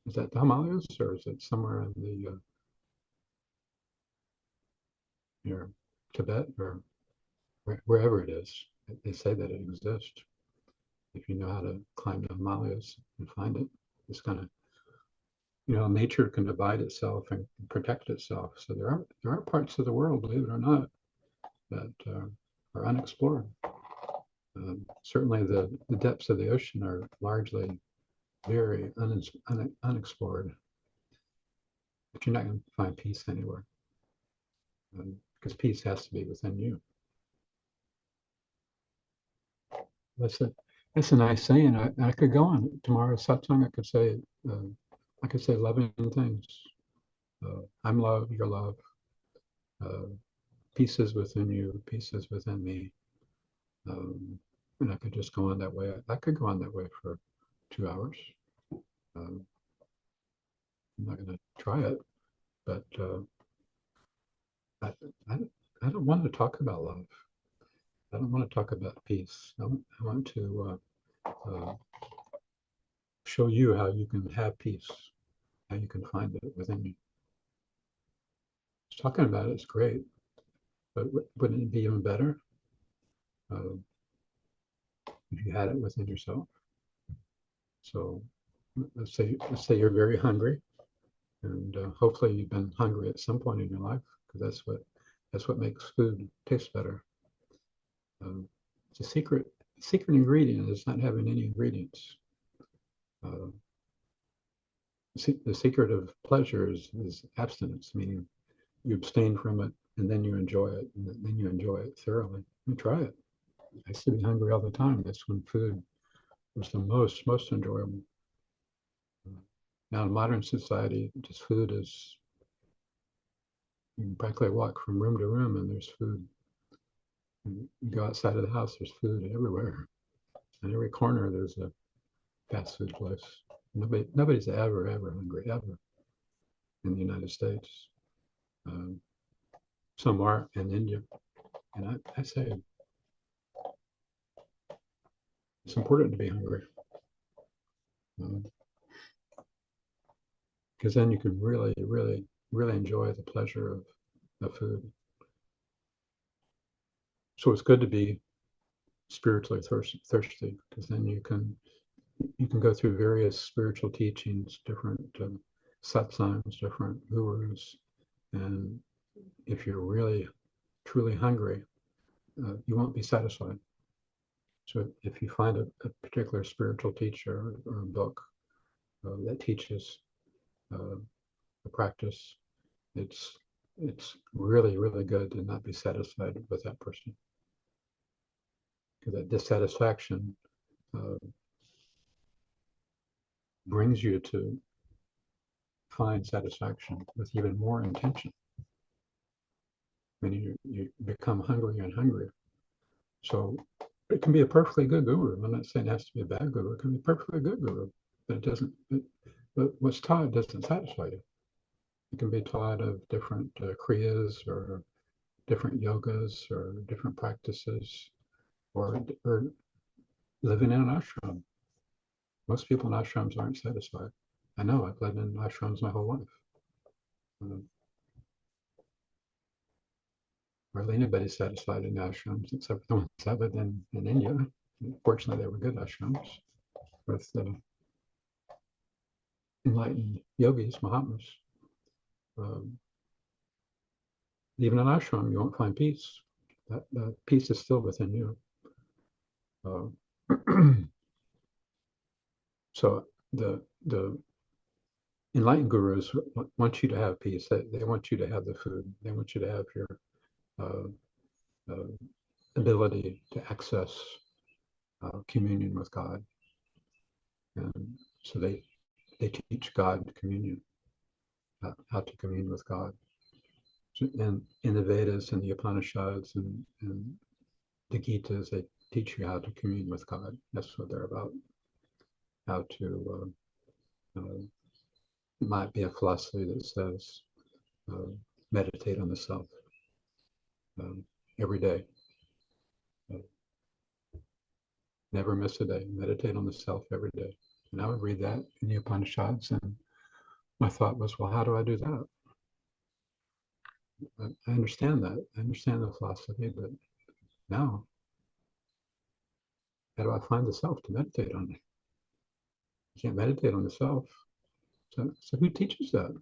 is that the Himalayas or is it somewhere in the near Tibet or wherever it is? They say that it exists. If you know how to climb the Himalayas and find it, it's kind of, nature can divide itself and protect itself. So there are parts of the world, believe it or not, that are unexplored. Certainly the depths of the ocean are largely very unexplored. But you're not going to find peace anywhere. Because peace has to be within you. That's a nice saying. I could go on tomorrow's satsang. I could say loving things. I'm love, you're love. Peace is within you, peace is within me. And I could just go on that way. I could go on that way for 2 hours. I'm not going to try it, but I don't want to talk about love. I don't want to talk about peace. I want to show you how you can have peace, how you can find it within you. Talking about it is great, but wouldn't it be even better if you had it within yourself? So let's say you're very hungry, and hopefully you've been hungry at some point in your life, because that's what makes food taste better. It's a secret ingredient is not having any ingredients. The secret of pleasure is abstinence, meaning you abstain from it and then you enjoy it, and then you enjoy it thoroughly. You try it. I used to be hungry all the time. That's when food was the most enjoyable. Now in modern society, just food is, you can practically walk from room to room and there's food. And you go outside of the house, there's food everywhere. In every corner, there's a fast food place. Nobody's ever hungry, ever, in the United States. Some are in India. And I say it's important to be hungry. Because then you can really, really, really enjoy the pleasure of food. So it's good to be spiritually thirsty, because then you can go through various spiritual teachings, different satsangs, different gurus, and if you're really truly hungry, you won't be satisfied. So if you find a particular spiritual teacher or a book that teaches a practice, it's really, really good to not be satisfied with that person, because that dissatisfaction brings you to find satisfaction with even more intention. meaning you become hungrier and hungrier. So it can be a perfectly good guru. I'm not saying it has to be a bad guru. It can be a perfectly good guru, but it doesn't. But what's taught doesn't satisfy you. It can be taught of different kriyas or different yogas or different practices, or living in an ashram. Most people in ashrams aren't satisfied. I know. I've lived in ashrams my whole life. Hardly anybody's satisfied in ashrams except the ones I lived in India. Fortunately, they were good ashrams with enlightened yogis, Mahatmas. Even in ashram, you won't find peace. That peace is still within you. So the enlightened gurus want you to have peace. They want you to have the food. They want you to have your ability to access communion with God. And so they teach God communion, how to commune with God. And in the Vedas and the Upanishads and the Gitas, they teach you how to commune with God. That's what they're about. How to, it might be a philosophy that says, meditate on the self every day. Never miss a day. Meditate on the self every day. And I would read that in the Upanishads, and my thought was, well, how do I do that? I understand that. I understand the philosophy, but now, how do I find the self to meditate on? You can't meditate on the self. So who teaches that?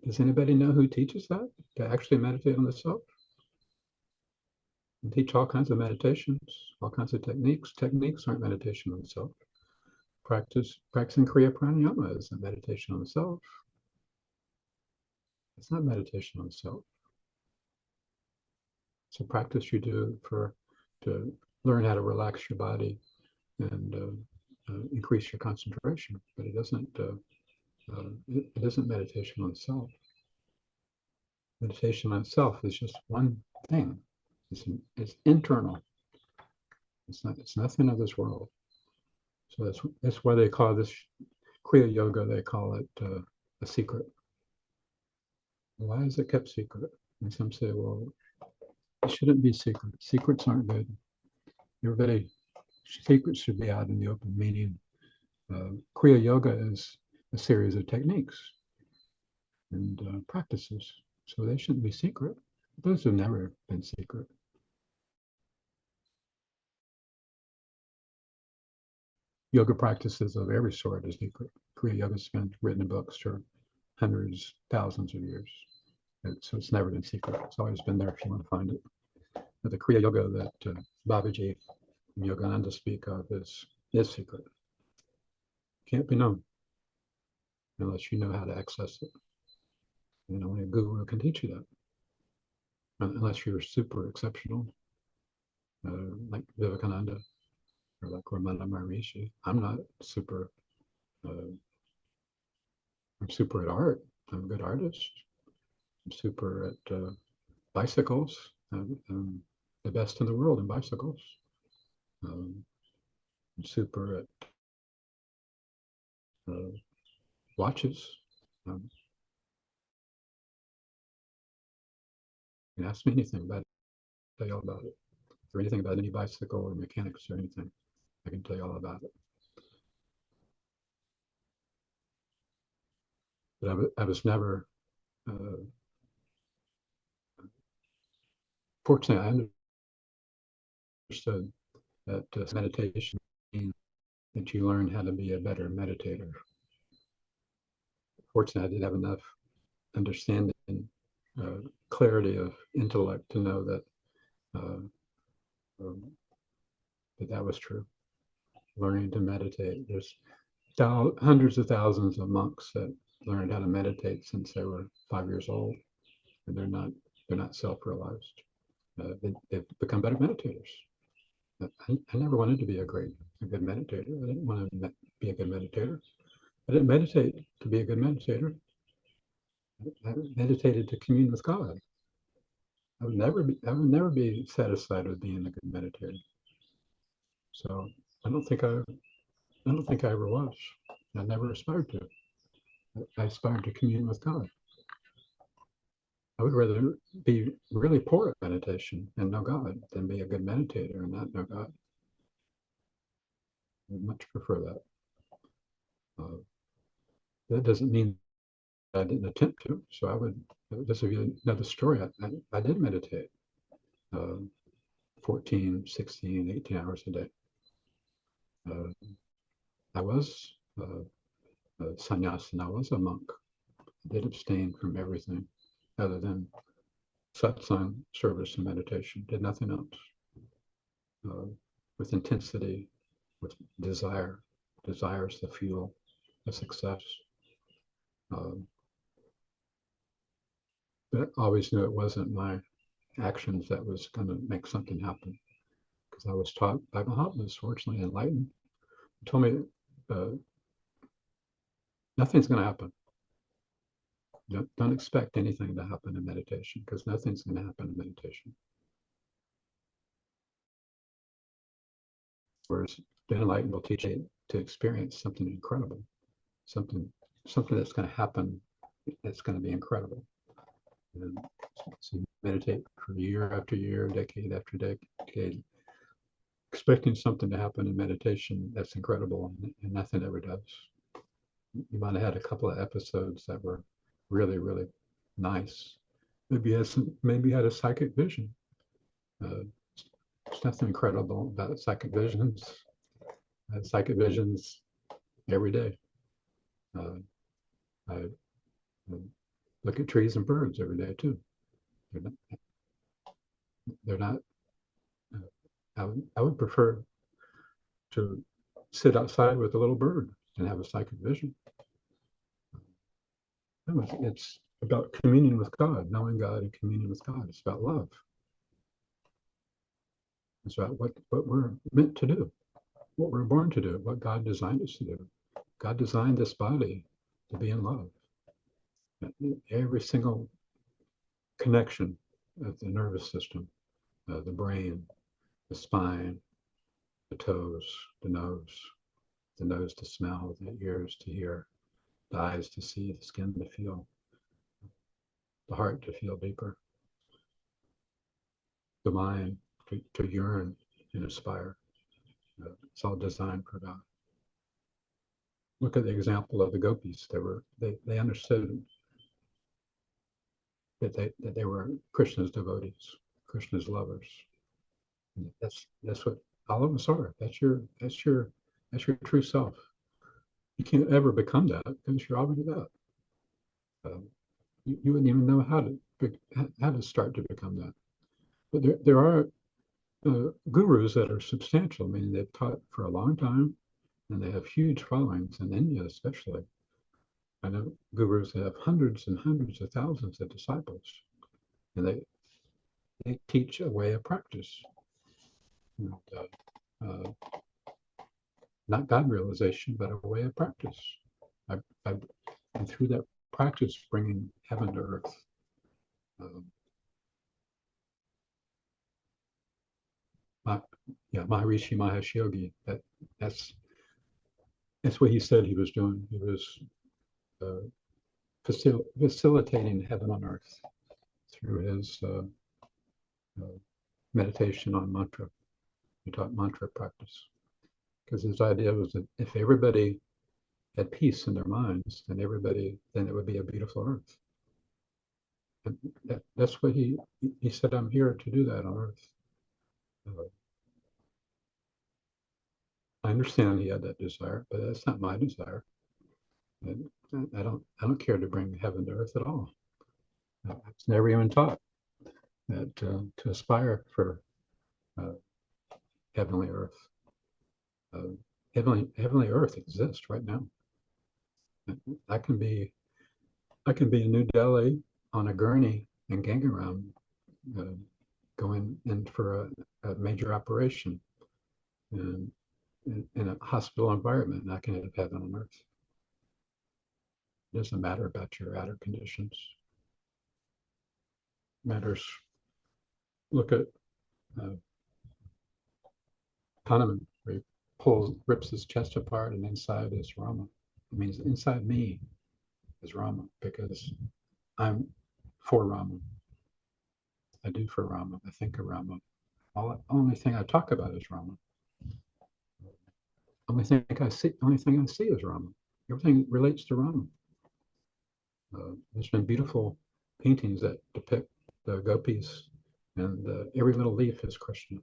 Does anybody know who teaches that? To actually meditate on the self? And teach all kinds of meditations, all kinds of techniques. Techniques aren't meditation on the self. Practicing Kriya Pranayama is a meditation on the self. It's not meditation on the self. It's a practice you do to learn how to relax your body and increase your concentration. But it isn't meditation on the self. Meditation on itself is just one thing. It's internal. It's nothing of this world. So that's why they call this Kriya Yoga. They call it a secret. Why is it kept secret? And some say, well, it shouldn't be secret. Secrets aren't good. Secrets should be out in the open. Meaning, Kriya Yoga is a series of techniques and practices. So they shouldn't be secret. Those have never been secret. Yoga practices of every sort is secret. Kriya Yoga has been written in books for hundreds, thousands of years. So it's never been secret. It's always been there if you want to find it. But the Kriya Yoga that Babaji and Yogananda speak of is secret. Can't be known unless you know how to access it. And only a guru can teach you that. Unless you're super exceptional, like Vivekananda or like Ramana Maharishi. I'm not super. I'm super at art. I'm a good artist. I'm super at bicycles. I'm the best in the world in bicycles. I'm super at watches. You can ask me anything about it. I'll tell you all about it. Or anything about any bicycle or mechanics or anything, I can tell you all about it. But I was never, fortunately, I understood that meditation means that you learn how to be a better meditator. Fortunately, I did have enough understanding, clarity of intellect to know that that was true. Learning to meditate. There's hundreds of thousands of monks that learned how to meditate since they were 5 years old, and they're not self-realized. They've become better meditators. I never wanted to be a good meditator. I didn't want to be a good meditator. I didn't meditate to be a good meditator. I meditated to commune with God. I would never be satisfied with being a good meditator. So I don't think I ever was. I never aspired to. I aspired to commune with God. I would rather be really poor at meditation and know God than be a good meditator and not know God. I would much prefer that. That doesn't mean I didn't attempt to. So I would, this would be another story. I did meditate 14, 16, 18 hours a day. I was a sannyasa, I was a monk. I did abstain from everything other than satsang, service, and meditation. Did nothing else. With intensity, with desire. Desire is the fuel of success. But I always knew it wasn't my actions that was going to make something happen. Because I was taught by Mahatmas, fortunately enlightened, told me nothing's going to happen. Don't expect anything to happen in meditation because nothing's going to happen in meditation. Whereas the enlightened will teach you to experience something incredible, something that's going to happen that's going to be incredible. And so you meditate for year after year, decade after decade, expecting something to happen in meditation that's incredible, and nothing ever does. You might have had a couple of episodes that were really, really nice. Maybe you had a psychic vision. There's nothing incredible about psychic visions. I had psychic visions every day. I look at trees and birds every day too. They're not. I would prefer to sit outside with a little bird and have a psychic vision. It's about communion with God, knowing God and communion with God. It's about love. It's about what we're meant to do, what we're born to do, what God designed us to do. God designed this body to be in love. Every single connection of the nervous system, the brain, the spine, the toes, the nose to smell, the ears to hear, the eyes to see, the skin to feel, the heart to feel deeper, the mind to yearn and aspire. It's all designed for God. Look at the example of the gopis. They understood that they were Krishna's devotees, Krishna's lovers. And that's what all of us are. That's your true self. You can't ever become that because you're already that. You wouldn't even know how to start to become that. But there are gurus that are substantial, meaning they've taught for a long time, and they have huge followings in India, especially. I know gurus that have hundreds and hundreds of thousands of disciples, and they teach a way of practice. Not God realization, but a way of practice. And through that practice, bringing heaven to earth. Maharishi Mahesh Yogi. That's what he said he was doing. He was facilitating heaven on earth through his meditation on mantra. He taught mantra practice because his idea was that if everybody had peace in their minds, then it would be a beautiful earth. And that's what he said. I'm here to do that on earth. I understand he had that desire, but that's not my desire. And I don't care to bring heaven to earth at all. It's never even taught that to aspire for heavenly earth. Heavenly earth exists right now. I can be in New Delhi on a gurney in Gangaram, going in for a major operation in a hospital environment, and I can have heaven on earth. It doesn't matter about your outer conditions. It matters look at Hanuman, where he rips his chest apart, and inside is Rama. It means inside me is Rama, because I'm for Rama. I do for Rama. I think of Rama. Only thing I talk about is Rama. Only thing I see is Rama. Everything relates to Rama. There's been beautiful paintings that depict the gopis, and every little leaf is Krishna.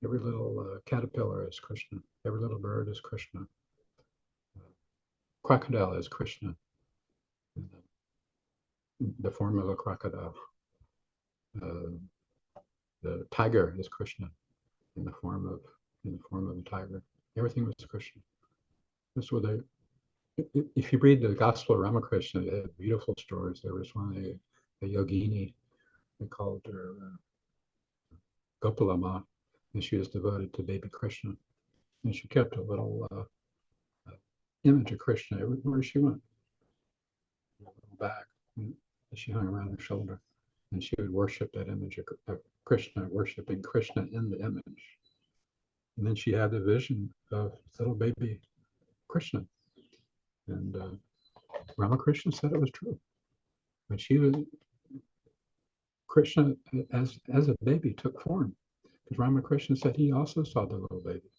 Every little caterpillar is Krishna. Every little bird is Krishna. Crocodile is Krishna, the form of a crocodile. The tiger is Krishna, in the form of a tiger. Everything was Krishna. That's what they. If you read the Gospel of Ramakrishna, they have beautiful stories. There was one, a yogini, they called her Gopalama, and she was devoted to baby Krishna. And she kept a little image of Krishna everywhere she went. A little bag that she hung around her shoulder. And she would worship that image of Krishna, worshiping Krishna in the image. And then she had the vision of little baby Krishna. And Ramakrishna said it was true. When she was, Krishna, as a baby, took form. Because Ramakrishna said he also saw the little baby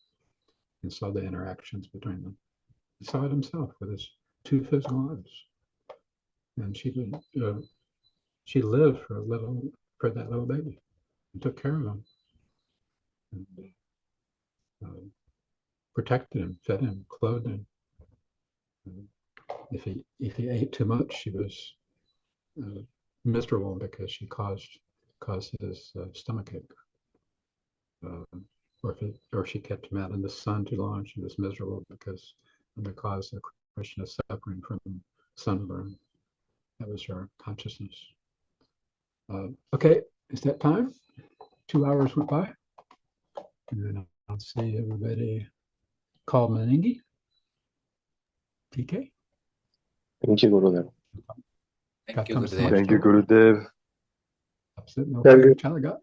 and saw the interactions between them. He saw it himself with his two physical eyes. And she lived for that little baby and took care of him. And protected him, fed him, clothed him. And if he ate too much, she was miserable because she caused his stomachache. Or she kept him out in the sun too long. She was miserable because of the cause of Krishna suffering from sunburn. That was her consciousness. Okay, is that time? 2 hours went by. And then I'll see everybody call Meningi. TK. Thank you, Gurudev. Thank you, Katam Gurudev. Thank you, Gurudev. Thank you. Chalagat.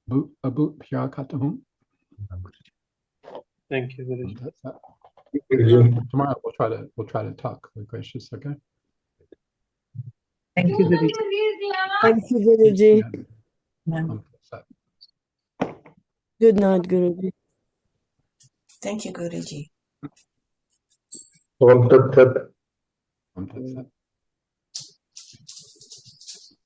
Abut Pya Katahum. Thank you, Guruji. Tomorrow we'll try to talk with gracious, okay? Thank you, Guruji. Thank you, Guruji. Yeah. Good night, Guruji. Thank you, Guruji. Om Tat Sat. Om Tat Sat.